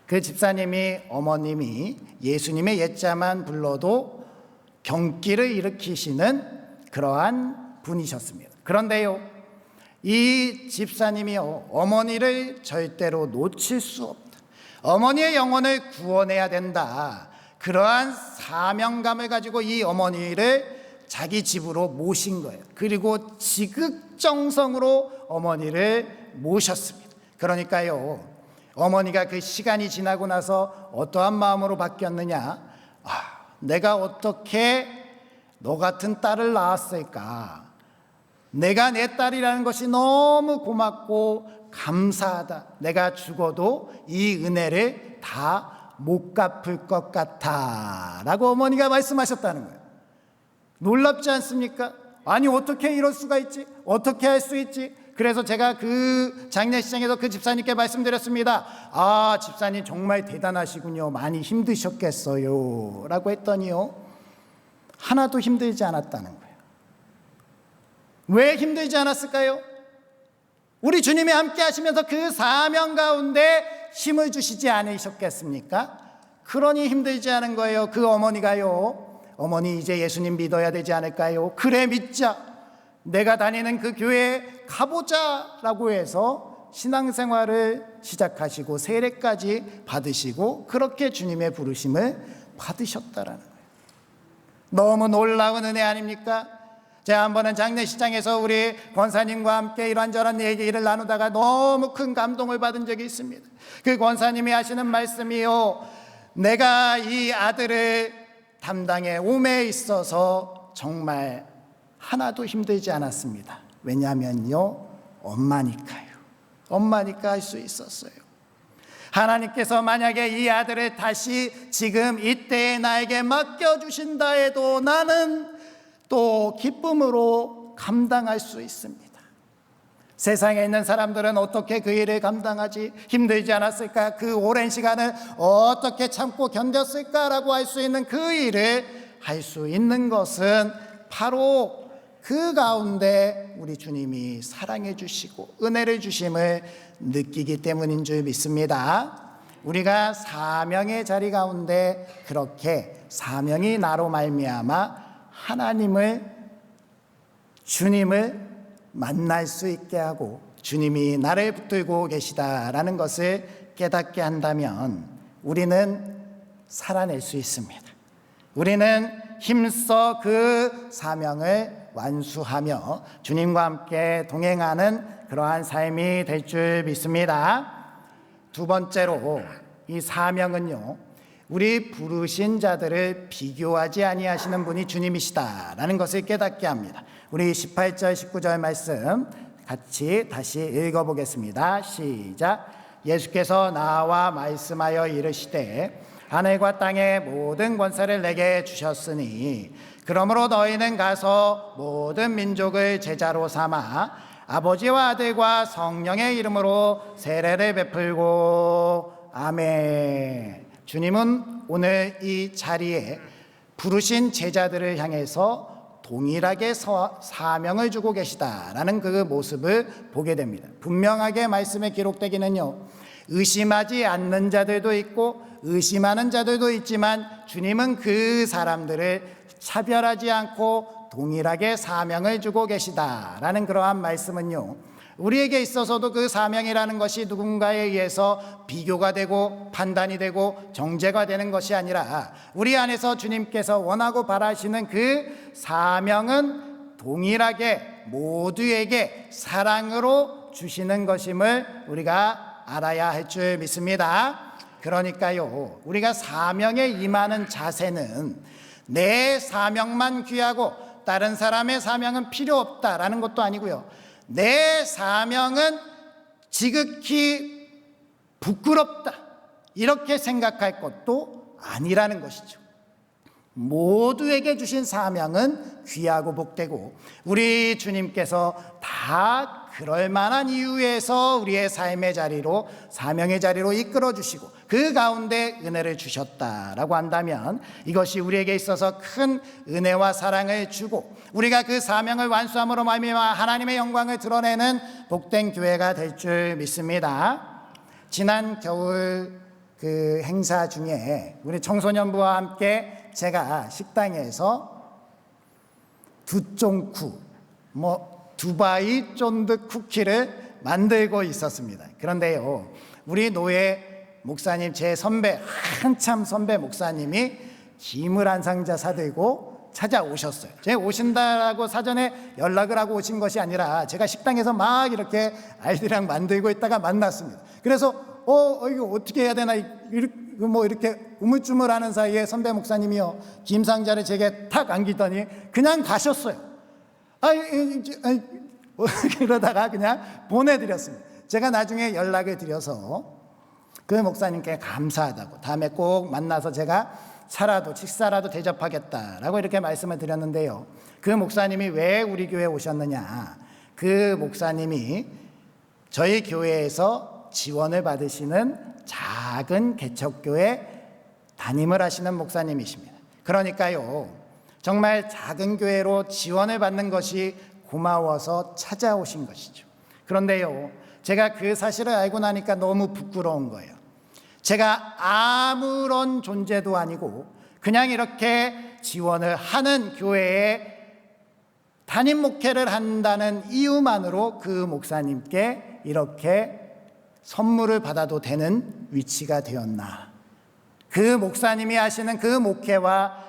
그 집사님이, 어머님이 예수님의 옛자만 불러도 경기를 일으키시는 그러한 분이셨습니다. 그런데요, 이 집사님이요, 어머니를 절대로 놓칠 수 없다, 어머니의 영혼을 구원해야 된다, 그러한 사명감을 가지고 이 어머니를 자기 집으로 모신 거예요. 그리고 지극정성으로 어머니를 모셨습니다. 그러니까요, 어머니가 그 시간이 지나고 나서 어떠한 마음으로 바뀌었느냐, 내가 어떻게 너 같은 딸을 낳았을까, 내가 내 딸이라는 것이 너무 고맙고 감사하다, 내가 죽어도 이 은혜를 다 못 갚을 것 같아 라고 어머니가 말씀하셨다는 거예요. 놀랍지 않습니까? 아니, 어떻게 이럴 수가 있지? 어떻게 할 수 있지? 그래서 제가 그 장례식장에서 그 집사님께 말씀드렸습니다. 아, 집사님 정말 대단하시군요. 많이 힘드셨겠어요 라고 했더니요, 하나도 힘들지 않았다는 거예요. 왜 힘들지 않았을까요? 우리 주님이 함께 하시면서 그 사명 가운데 힘을 주시지 않으셨겠습니까? 그러니 힘들지 않은 거예요. 그 어머니가요, 어머니 이제 예수님 믿어야 되지 않을까요? 그래, 믿자. 내가 다니는 그 교회에 가보자 라고 해서 신앙생활을 시작하시고 세례까지 받으시고 그렇게 주님의 부르심을 받으셨다라는 거예요. 너무 놀라운 은혜 아닙니까? 제가 한 번은 장례식장에서 우리 권사님과 함께 이런저런 얘기를 나누다가 너무 큰 감동을 받은 적이 있습니다. 그 권사님이 하시는 말씀이요, 내가 이 아들을 담당해 옴에 있어서 정말 하나도 힘들지 않았습니다. 왜냐하면요, 엄마니까요. 엄마니까 할 수 있었어요. 하나님께서 만약에 이 아들을 다시 지금 이때에 나에게 맡겨주신다 해도 나는 또 기쁨으로 감당할 수 있습니다. 세상에 있는 사람들은 어떻게 그 일을 감당하지? 힘들지 않았을까? 그 오랜 시간을 어떻게 참고 견뎠을까라고 할 수 있는 그 일을 할 수 있는 것은 바로 그 가운데 우리 주님이 사랑해 주시고 은혜를 주심을 느끼기 때문인 줄 믿습니다. 우리가 사명의 자리 가운데 그렇게 사명이 나로 말미암아 하나님을, 주님을 만날 수 있게 하고 주님이 나를 붙들고 계시다라는 것을 깨닫게 한다면 우리는 살아낼 수 있습니다. 우리는 힘써 그 사명을 완수하며 주님과 함께 동행하는 그러한 삶이 될 줄 믿습니다. 두 번째로 이 사명은요, 우리 부르신 자들을 비교하지 아니하시는 분이 주님이시다라는 것을 깨닫게 합니다. 우리 18절 19절 말씀 같이 다시 읽어보겠습니다. 시작. 예수께서 나와 말씀하여 이르시되 하늘과 땅의 모든 권세를 내게 주셨으니 그러므로 너희는 가서 모든 민족을 제자로 삼아 아버지와 아들과 성령의 이름으로 세례를 베풀고. 아멘. 주님은 오늘 이 자리에 부르신 제자들을 향해서 동일하게 사명을 주고 계시다라는 그 모습을 보게 됩니다. 분명하게 말씀에 기록되기는요, 의심하지 않는 자들도 있고 의심하는 자들도 있지만 주님은 그 사람들을 차별하지 않고 동일하게 사명을 주고 계시다라는 그러한 말씀은요, 우리에게 있어서도 그 사명이라는 것이 누군가에 의해서 비교가 되고 판단이 되고 정죄가 되는 것이 아니라 우리 안에서 주님께서 원하고 바라시는 그 사명은 동일하게 모두에게 사랑으로 주시는 것임을 우리가 알아야 할 줄 믿습니다. 그러니까요, 우리가 사명에 임하는 자세는 내 사명만 귀하고 다른 사람의 사명은 필요 없다라는 것도 아니고요, 내 사명은 지극히 부끄럽다 이렇게 생각할 것도 아니라는 것이죠. 모두에게 주신 사명은 귀하고 복되고 우리 주님께서 다 그럴 만한 이유에서 우리의 삶의 자리로, 사명의 자리로 이끌어 주시고 그 가운데 은혜를 주셨다라고 한다면 이것이 우리에게 있어서 큰 은혜와 사랑을 주고 우리가 그 사명을 완수함으로 말미암아 하나님의 영광을 드러내는 복된 교회가 될 줄 믿습니다. 지난 겨울 그 행사 중에 우리 청소년부와 함께 제가 식당에서 두쫑쿠, 두바이 쫀득 쿠키를 만들고 있었습니다. 그런데요, 우리 노예 목사님, 제 선배, 한참 선배 목사님이 김을 한 상자 사들고 찾아오셨어요. 제가 오신다라고 사전에 연락을 하고 오신 것이 아니라 제가 식당에서 막 이렇게 아이들이랑 만들고 있다가 만났습니다. 그래서 이거 어떻게 해야 되나 이렇게 우물쭈물하는 사이에 선배 목사님이요, 김 상자를 제게 탁 안기더니 그냥 가셨어요. 그러다가 그냥 보내드렸습니다. 제가 나중에 연락을 드려서 그 목사님께 감사하다고 다음에 꼭 만나서 제가 식사라도 대접하겠다라고 이렇게 말씀을 드렸는데요, 그 목사님이 왜 우리 교회에 오셨느냐, 그 목사님이 저희 교회에서 지원을 받으시는 작은 개척교회 담임을 하시는 목사님이십니다. 그러니까요, 정말 작은 교회로 지원을 받는 것이 고마워서 찾아오신 것이죠. 그런데요, 제가 그 사실을 알고 나니까 너무 부끄러운 거예요. 제가 아무런 존재도 아니고 그냥 이렇게 지원을 하는 교회에 담임 목회를 한다는 이유만으로 그 목사님께 이렇게 선물을 받아도 되는 위치가 되었나. 그 목사님이 하시는 그 목회와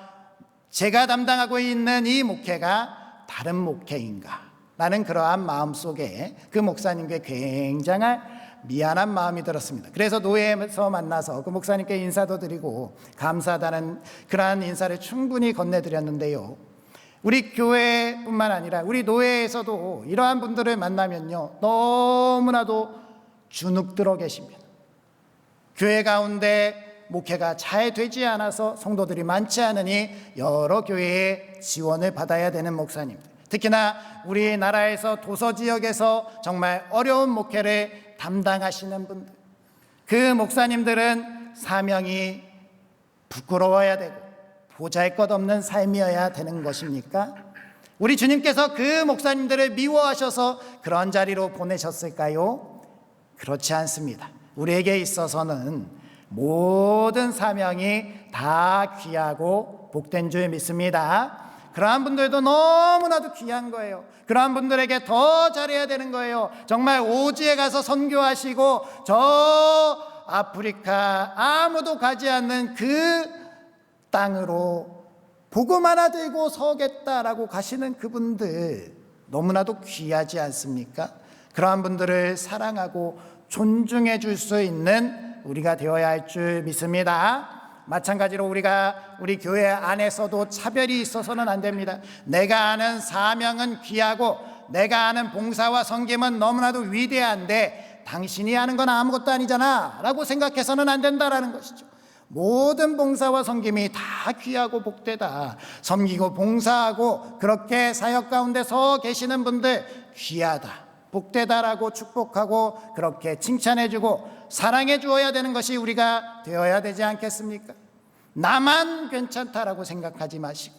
제가 담당하고 있는 이 목회가 다른 목회인가 라는 그러한 마음 속에 그 목사님께 굉장한 미안한 마음이 들었습니다. 그래서 노예에서 만나서 그 목사님께 인사도 드리고 감사하다는 그러한 인사를 충분히 건네드렸는데요, 우리 교회뿐만 아니라 우리 노예에서도 이러한 분들을 만나면요, 너무나도 주눅들어 계십니다. 교회 가운데 목회가 잘 되지 않아서 성도들이 많지 않으니 여러 교회의 지원을 받아야 되는 목사님들, 특히나 우리나라에서 도서지역에서 정말 어려운 목회를 담당하시는 분들, 그 목사님들은 사명이 부끄러워야 되고 보잘것없는 삶이어야 되는 것입니까? 우리 주님께서 그 목사님들을 미워하셔서 그런 자리로 보내셨을까요? 그렇지 않습니다. 우리에게 있어서는 모든 사명이 다 귀하고 복된 줄 믿습니다. 그러한 분들도 너무나도 귀한 거예요. 그러한 분들에게 더 잘해야 되는 거예요. 정말 오지에 가서 선교하시고 저 아프리카 아무도 가지 않는 그 땅으로 복음 하나 들고 서겠다라고 가시는 그분들 너무나도 귀하지 않습니까? 그러한 분들을 사랑하고 존중해 줄 수 있는 우리가 되어야 할 줄 믿습니다. 마찬가지로 우리 교회 안에서도 차별이 있어서는 안 됩니다. 내가 아는 사명은 귀하고 내가 아는 봉사와 섬김은 너무나도 위대한데 당신이 하는 건 아무것도 아니잖아 라고 생각해서는 안 된다라는 것이죠. 모든 봉사와 섬김이 다 귀하고 복되다. 섬기고 봉사하고 그렇게 사역 가운데 서 계시는 분들 귀하다, 복되다라고 축복하고 그렇게 칭찬해주고 사랑해 주어야 되는 것이 우리가 되어야 되지 않겠습니까? 나만 괜찮다라고 생각하지 마시고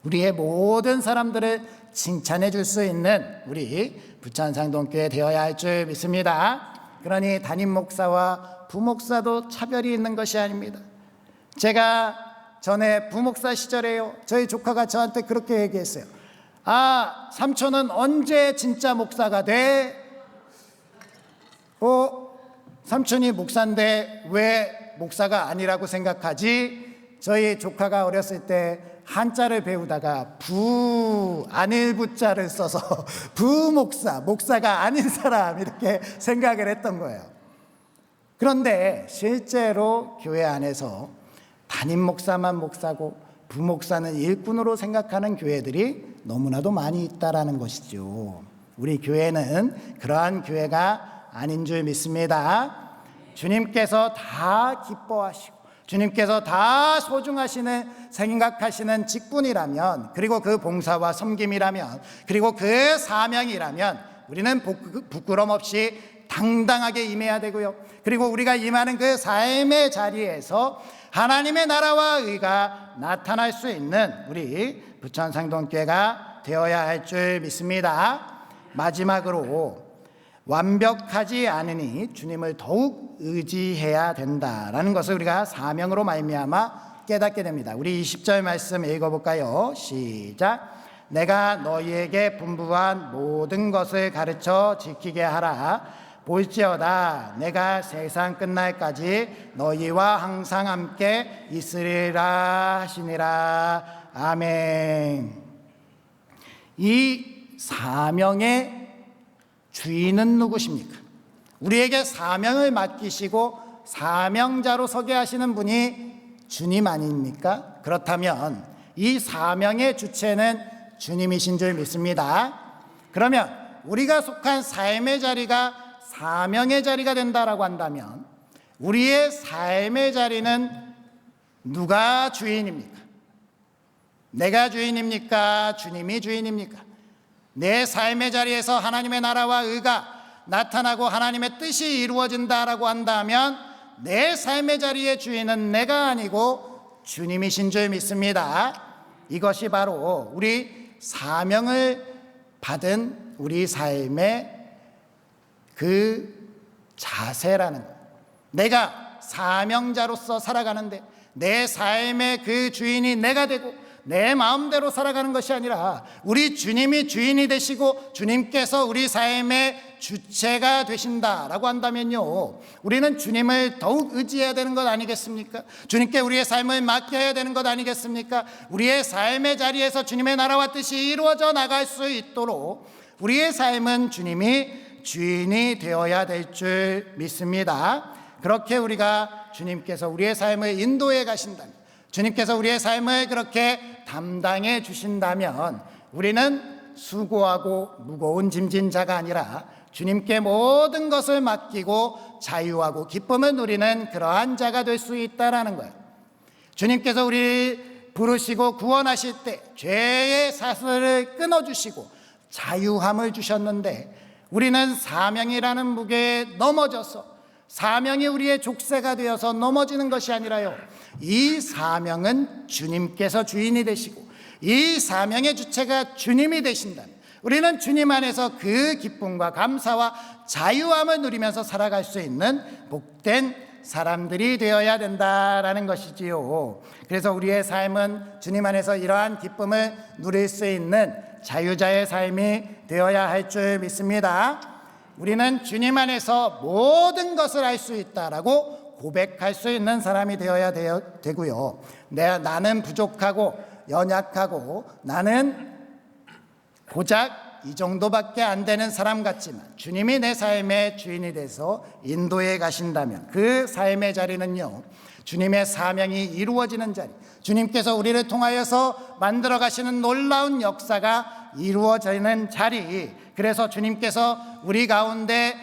우리의 모든 사람들을 칭찬해 줄 수 있는 우리 부천상동교회 되어야 할 줄 믿습니다. 그러니 담임 목사와 부목사도 차별이 있는 것이 아닙니다. 제가 전에 부목사 시절에요, 저희 조카가 저한테 그렇게 얘기했어요. 아, 삼촌은 언제 진짜 목사가 돼? 삼촌이 목사인데 왜 목사가 아니라고 생각하지? 저희 조카가 어렸을 때 한자를 배우다가 아닐 부자를 써서 부목사, 목사가 아닌 사람 이렇게 생각을 했던 거예요. 그런데 실제로 교회 안에서 담임 목사만 목사고 부목사는 일꾼으로 생각하는 교회들이 너무나도 많이 있다라는 것이죠. 우리 교회는 그러한 교회가 아닌 줄 믿습니다. 주님께서 다 기뻐하시고 주님께서 다 소중하시는 생각하시는 직분이라면, 그리고 그 봉사와 섬김이라면, 그리고 그 사명이라면 우리는 부끄럼 없이 당당하게 임해야 되고요. 그리고 우리가 임하는 그 삶의 자리에서 하나님의 나라와 의가 나타날 수 있는 우리 부천상동교회가 되어야 할 줄 믿습니다. 마지막으로 완벽하지 않으니 주님을 더욱 의지해야 된다라는 것을 우리가 사명으로 말미암아 깨닫게 됩니다. 우리 20절 말씀 읽어볼까요? 시작. 내가 너희에게 분부한 모든 것을 가르쳐 지키게 하라. 볼지어다 내가 세상 끝날까지 너희와 항상 함께 있으리라 하시니라. 아멘. 이 사명의 주인은 누구십니까? 우리에게 사명을 맡기시고 사명자로 서게 하시는 분이 주님 아닙니까? 그렇다면 이 사명의 주체는 주님이신 줄 믿습니다. 그러면 우리가 속한 삶의 자리가 사명의 자리가 된다라고 한다면 우리의 삶의 자리는 누가 주인입니까? 내가 주인입니까? 주님이 주인입니까? 내 삶의 자리에서 하나님의 나라와 의가 나타나고 하나님의 뜻이 이루어진다라고 한다면 내 삶의 자리의 주인은 내가 아니고 주님이신 줄 믿습니다. 이것이 바로 우리 사명을 받은 우리 삶의 그 자세라는 것. 내가 사명자로서 살아가는데 내 삶의 그 주인이 내가 되고 내 마음대로 살아가는 것이 아니라 우리 주님이 주인이 되시고 주님께서 우리 삶의 주체가 되신다라고 한다면요, 우리는 주님을 더욱 의지해야 되는 것 아니겠습니까? 주님께 우리의 삶을 맡겨야 되는 것 아니겠습니까? 우리의 삶의 자리에서 주님의 나라와 뜻이 이루어져 나갈 수 있도록 우리의 삶은 주님이 주인이 되어야 될 줄 믿습니다. 그렇게 우리가 주님께서 우리의 삶을 인도해 가신다면, 주님께서 우리의 삶을 그렇게 담당해 주신다면, 우리는 수고하고 무거운 짐진 자가 아니라 주님께 모든 것을 맡기고 자유하고 기쁨을 누리는 그러한 자가 될 수 있다라는 거예요. 주님께서 우리를 부르시고 구원하실 때 죄의 사슬을 끊어주시고 자유함을 주셨는데, 우리는 사명이라는 무게에 넘어져서 사명이 우리의 족쇄가 되어서 넘어지는 것이 아니라요, 이 사명은 주님께서 주인이 되시고 이 사명의 주체가 주님이 되신다면 우리는 주님 안에서 그 기쁨과 감사와 자유함을 누리면서 살아갈 수 있는 복된 사람들이 되어야 된다라는 것이지요. 그래서 우리의 삶은 주님 안에서 이러한 기쁨을 누릴 수 있는 자유자의 삶이 되어야 할 줄 믿습니다. 우리는 주님 안에서 모든 것을 할 수 있다라고 고백할 수 있는 사람이 되어야 되고요. 나는 부족하고 연약하고 나는 고작 이 정도밖에 안 되는 사람 같지만 주님이 내 삶의 주인이 돼서 인도해 가신다면 그 삶의 자리는요, 주님의 사명이 이루어지는 자리, 주님께서 우리를 통하여서 만들어 가시는 놀라운 역사가 이루어지는 자리, 그래서 주님께서 우리 가운데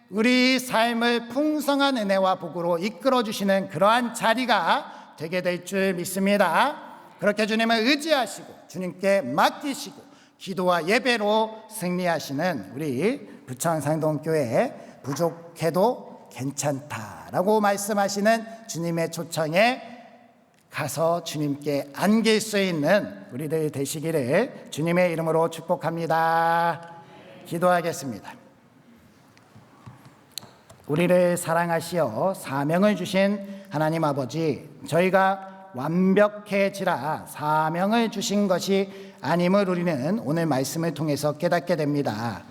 우리 삶을 풍성한 은혜와 복으로 이끌어 주시는 그러한 자리가 되게 될 줄 믿습니다. 그렇게 주님을 의지하시고 주님께 맡기시고 기도와 예배로 승리하시는 우리 부천상동교회, 부족해도 괜찮다라고 말씀하시는 주님의 초청에 가서 주님께 안길 수 있는 우리들 되시기를 주님의 이름으로 축복합니다. 기도하겠습니다. 우리를 사랑하시어 사명을 주신 하나님 아버지, 저희가 완벽해지라 사명을 주신 것이 아님을 우리는 오늘 말씀을 통해서 깨닫게 됩니다.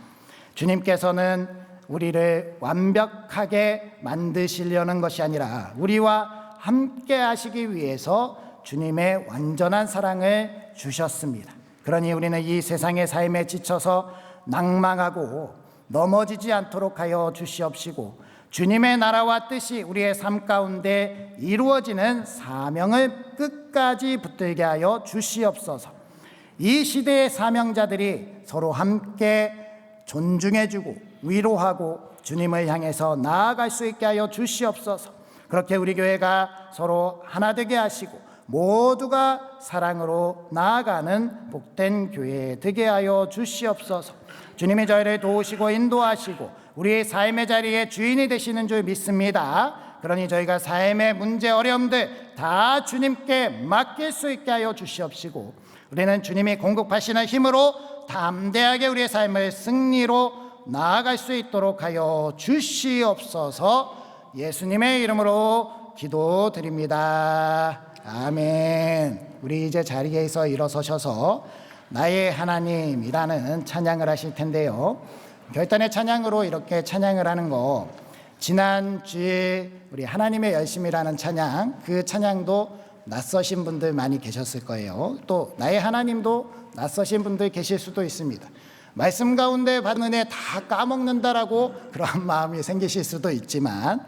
주님께서는 우리를 완벽하게 만드시려는 것이 아니라 우리와 함께 하시기 위해서 주님의 완전한 사랑을 주셨습니다. 그러니 우리는 이 세상의 삶에 지쳐서 낭망하고 넘어지지 않도록 하여 주시옵시고, 주님의 나라와 뜻이 우리의 삶 가운데 이루어지는 사명을 끝까지 붙들게 하여 주시옵소서. 이 시대의 사명자들이 서로 함께 존중해주고 위로하고 주님을 향해서 나아갈 수 있게 하여 주시옵소서. 그렇게 우리 교회가 서로 하나 되게 하시고 모두가 사랑으로 나아가는 복된 교회 되게 하여 주시옵소서. 주님이 저희를 도우시고 인도하시고 우리의 삶의 자리에 주인이 되시는 줄 믿습니다. 그러니 저희가 삶의 문제 어려움들 다 주님께 맡길 수 있게 하여 주시옵시고, 우리는 주님이 공급하시는 힘으로 담대하게 우리의 삶을 승리로 나아갈 수 있도록 하여 주시옵소서. 예수님의 이름으로 기도드립니다. 아멘. 우리 이제 자리에서 일어서셔서 나의 하나님이라는 찬양을 하실 텐데요, 결단의 찬양으로 이렇게 찬양을 하는 거, 지난주에 우리 하나님의 열심이라는 찬양, 그 찬양도 낯서신 분들 많이 계셨을 거예요. 또 나의 하나님도 낯서신 분들 계실 수도 있습니다. 말씀 가운데 받은 은혜 다 까먹는다라고 그런 마음이 생기실 수도 있지만,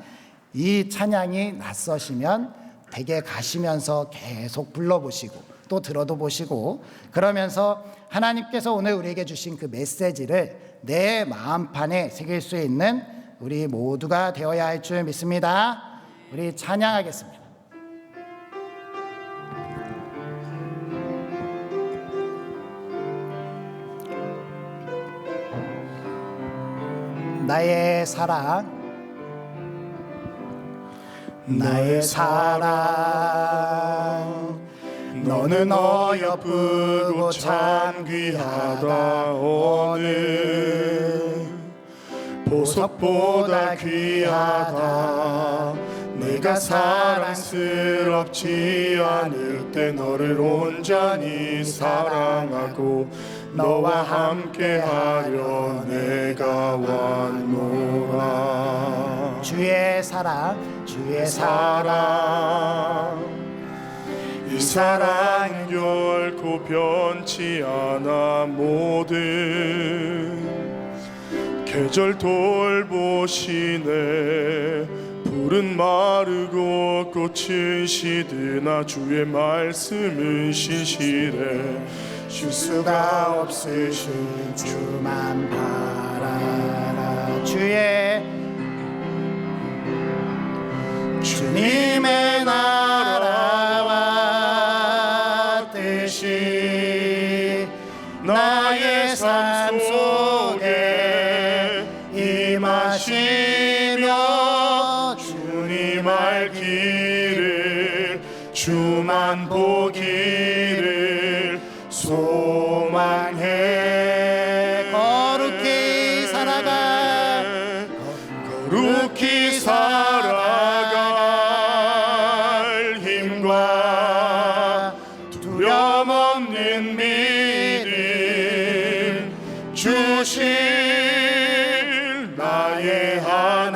이 찬양이 낯서시면 댁에 가시면서 계속 불러보시고 또 들어도 보시고, 그러면서 하나님께서 오늘 우리에게 주신 그 메시지를 내 마음판에 새길 수 있는 우리 모두가 되어야 할 줄 믿습니다. 우리 찬양하겠습니다. 나의 사랑, 나의 사랑, 너는 어여쁘고 참 귀하다. 오늘 보석보다 귀하다. 내 내가 사랑스럽지 않을 때 너를 온전히 사랑하고 너와 함께하려 내가 왔노라. 주의 사랑, 주의 사랑, 이 사랑은 결코 변치 않아. 모든 계절 돌보시네. 풀은 마르고 꽃은 시드나 주의 말씀은 신실해. 쉴 수가 없으신 주만 바라라. 주님의 나라와 뜻이 나의 삶 속에 임하시며 주님 알기를 주만 보기를 소망해. 거룩히 살아가, 거룩히 살아갈 힘과 두려움 없는 믿음 주실 나의 하나님.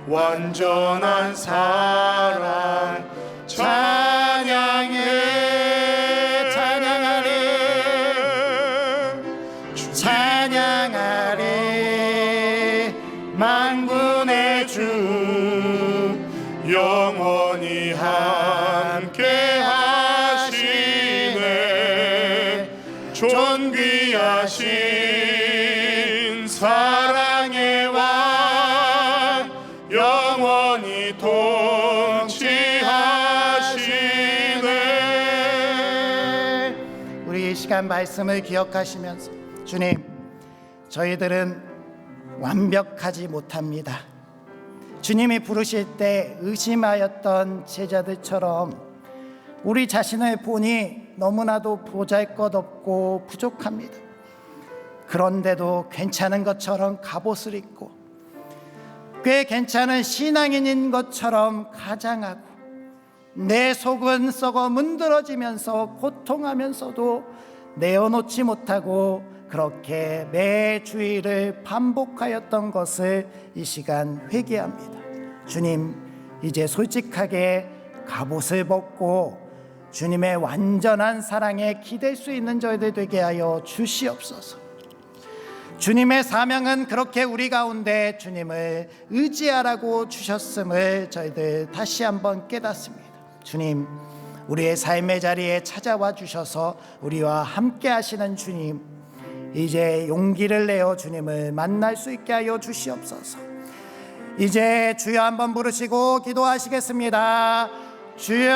완전한 사랑 찬양해. 찬양하리. 만군의 주 영원히 함께 하시네. 존귀하신 사랑의 왕 영원히 통치하시네. 우리 이 시간 말씀을 기억하시면서, 주님, 저희들은 완벽하지 못합니다. 주님이 부르실 때 의심하였던 제자들처럼 우리 자신을 보니 너무나도 보잘것없고 부족합니다. 그런데도 괜찮은 것처럼 갑옷을 입고 꽤 괜찮은 신앙인인 것처럼 가장하고 내 속은 썩어 문드러지면서 고통하면서도 내어놓지 못하고 그렇게 매 주일을 반복하였던 것을 이 시간 회개합니다. 주님, 이제 솔직하게 갑옷을 벗고 주님의 완전한 사랑에 기댈 수 있는 저희들 되게 하여 주시옵소서. 주님의 사명은 그렇게 우리 가운데 주님을 의지하라고 주셨음을 저희들 다시 한번 깨닫습니다. 주님, 우리의 삶의 자리에 찾아와 주셔서 우리와 함께 하시는 주님, 이제 용기를 내어 주님을 만날 수 있게 하여 주시옵소서. 이제 주여 한번 부르시고 기도하시겠습니다. 주여,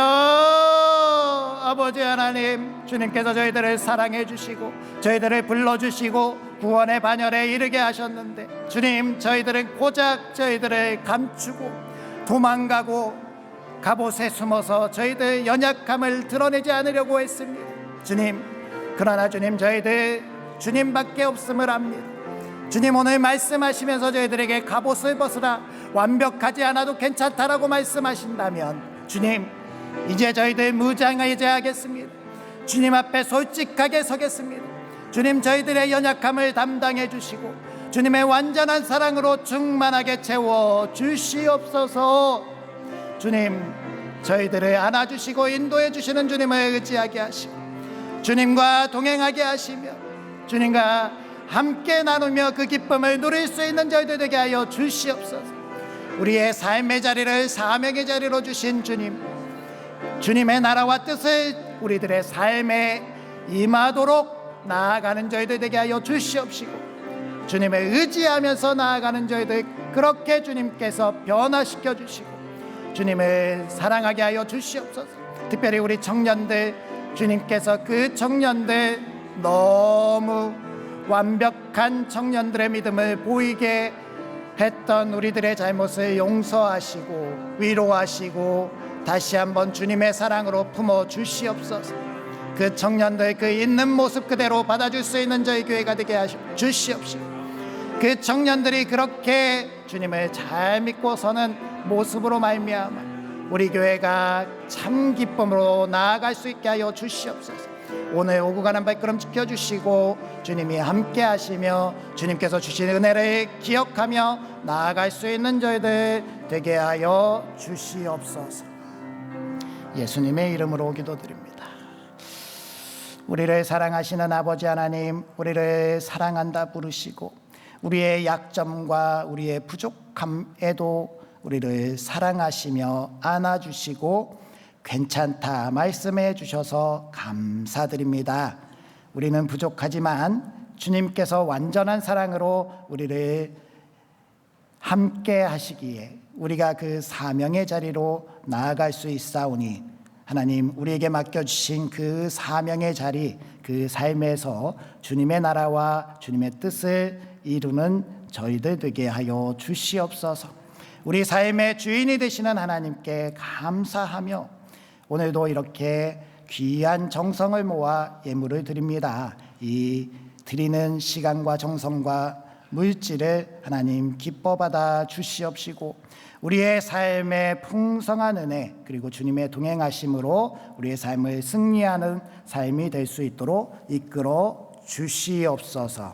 아버지 하나님, 주님께서 저희들을 사랑해 주시고 저희들을 불러주시고 구원의 반열에 이르게 하셨는데, 주님, 저희들은 고작 저희들을 감추고 도망가고 갑옷에 숨어서 저희들 연약함을 드러내지 않으려고 했습니다. 주님, 그러나 주님, 저희들 주님밖에 없음을 압니다. 주님, 오늘 말씀하시면서 저희들에게 갑옷을 벗으라, 완벽하지 않아도 괜찮다라고 말씀하신다면, 주님, 이제 저희들 무장하게 하겠습니다. 주님 앞에 솔직하게 서겠습니다. 주님, 저희들의 연약함을 담당해 주시고 주님의 완전한 사랑으로 충만하게 채워 주시옵소서. 주님, 저희들을 안아주시고 인도해 주시는 주님을 의지하게 하시고 주님과 동행하게 하시며 주님과 함께 나누며 그 기쁨을 누릴 수 있는 저희들 되게 하여 주시옵소서. 우리의 삶의 자리를 사명의 자리로 주신 주님, 주님의 나라와 뜻을 우리들의 삶에 임하도록 나아가는 저희들 되게 하여 주시옵시고, 주님을 의지하면서 나아가는 저희들 그렇게 주님께서 변화시켜 주시고 주님을 사랑하게 하여 주시옵소서. 특별히 우리 청년들, 주님께서 그 청년들, 너무 완벽한 청년들의 믿음을 보이게 했던 우리들의 잘못을 용서하시고 위로하시고 다시 한번 주님의 사랑으로 품어 주시옵소서. 그 청년들 그 있는 모습 그대로 받아줄 수 있는 저희 교회가 되게 하시고 주시옵시고, 그 청년들이 그렇게 주님을 잘 믿고 서는 모습으로 말미암아 우리 교회가 참 기쁨으로 나아갈 수 있게 하여 주시옵소서. 오늘 오고 가는 발걸음 지켜주시고 주님이 함께 하시며 주님께서 주신 은혜를 기억하며 나아갈 수 있는 저희들 되게 하여 주시옵소서. 예수님의 이름으로 기도드립니다. 우리를 사랑하시는 아버지 하나님, 우리를 사랑한다 부르시고 우리의 약점과 우리의 부족함에도 우리를 사랑하시며 안아주시고 괜찮다 말씀해 주셔서 감사드립니다. 우리는 부족하지만 주님께서 완전한 사랑으로 우리를 함께 하시기에 우리가 그 사명의 자리로 나아갈 수 있사오니 하나님, 우리에게 맡겨주신 그 사명의 자리, 그 삶에서 주님의 나라와 주님의 뜻을 이루는 저희들 되게 하여 주시옵소서. 우리 삶의 주인이 되시는 하나님께 감사하며 오늘도 이렇게 귀한 정성을 모아 예물을 드립니다. 이 드리는 시간과 정성과 물질을 하나님 기뻐 받아 주시옵시고 우리의 삶의 풍성한 은혜 그리고 주님의 동행하심으로 우리의 삶을 승리하는 삶이 될 수 있도록 이끌어 주시옵소서.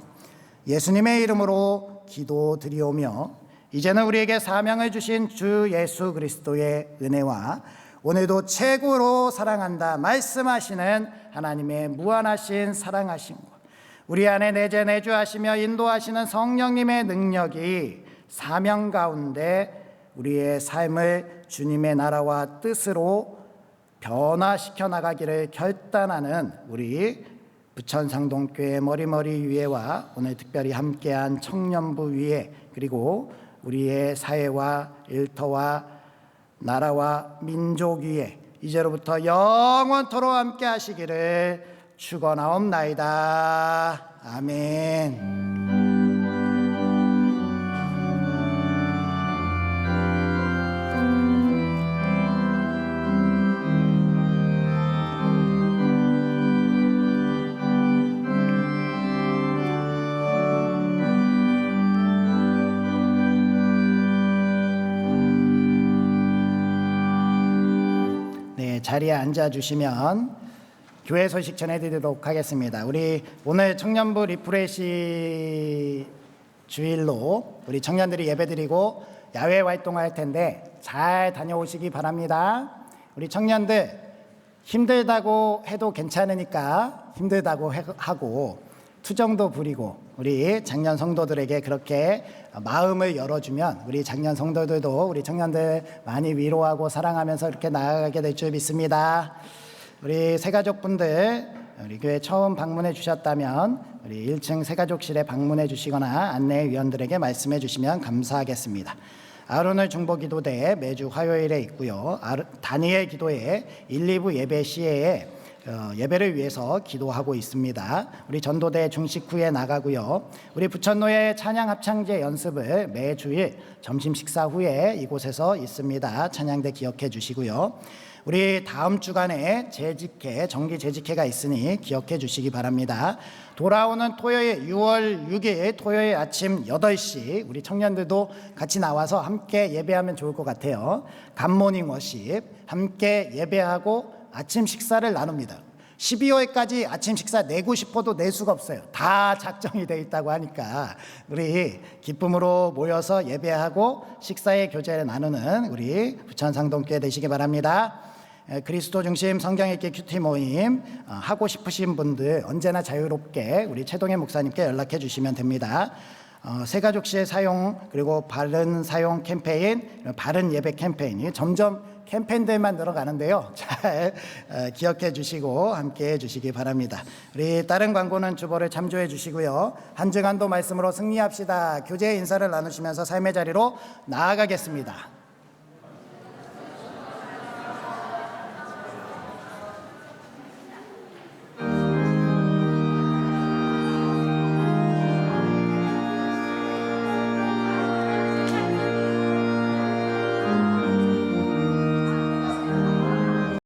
예수님의 이름으로 기도드리오며 이제는 우리에게 사명을 주신 주 예수 그리스도의 은혜와 오늘도 최고로 사랑한다 말씀하시는 하나님의 무한하신 사랑하심과 우리 안에 내재 내주하시며 인도하시는 성령님의 능력이 사명 가운데 우리의 삶을 주님의 나라와 뜻으로 변화시켜 나가기를 결단하는 우리 부천상동교회 머리머리 위에와 오늘 특별히 함께한 청년부 위에 그리고 우리의 사회와 일터와 나라와 민족 위에 이제로부터 영원토록 함께 하시기를 축원하옵나이다. 아멘. 자리에 앉아주시면 교회 소식 전해드리도록 하겠습니다. 우리 오늘 청년부 리프레시 주일로 우리 청년들이 예배드리고 야외 활동할 텐데 잘 다녀오시기 바랍니다. 우리 청년들 힘들다고 해도 괜찮으니까 힘들다고 하고 투정도 부리고 우리 장년 성도들에게 그렇게 마음을 열어주면 우리 장년 성도들도 우리 청년들 많이 위로하고 사랑하면서 이렇게 나아가게 될 줄 믿습니다. 우리 새가족분들 우리 교회 처음 방문해 주셨다면 우리 1층 새가족실에 방문해 주시거나 안내위원들에게 말씀해 주시면 감사하겠습니다. 아론을 중보기도대 매주 화요일에 있고요. 다니엘 기도회 1, 2부 예배 시에 예배를 위해서 기도하고 있습니다. 우리 전도대 중식 후에 나가고요. 우리 부천노예 찬양 합창제 연습을 매주일 점심 식사 후에 이곳에서 있습니다. 찬양대 기억해 주시고요. 우리 다음 주간에 재직회, 정기 재직회가 있으니 기억해 주시기 바랍니다. 돌아오는 토요일 6월 6일 토요일 아침 8시 우리 청년들도 같이 나와서 함께 예배하면 좋을 것 같아요. 굿모닝 워십 함께 예배하고 아침 식사를 나눕니다. 12월까지 아침 식사 내고 싶어도 낼 수가 없어요. 다 작정이 돼 있다고 하니까 우리 기쁨으로 모여서 예배하고 식사의 교제를 나누는 우리 부천상동교회 되시기 바랍니다. 그리스도 중심 성경 읽기 큐티 모임 하고 싶으신 분들 언제나 자유롭게 우리 최동현 목사님께 연락해 주시면 됩니다. 새가족실 사용 그리고 바른 사용 캠페인, 바른 예배 캠페인이 점점 캠페인들만 늘어가는데요. 잘 기억해 주시고 함께 해 주시기 바랍니다. 우리 다른 광고는 주보를 참조해 주시고요. 한 주간도 말씀으로 승리합시다. 교제 인사를 나누시면서 삶의 자리로 나아가겠습니다.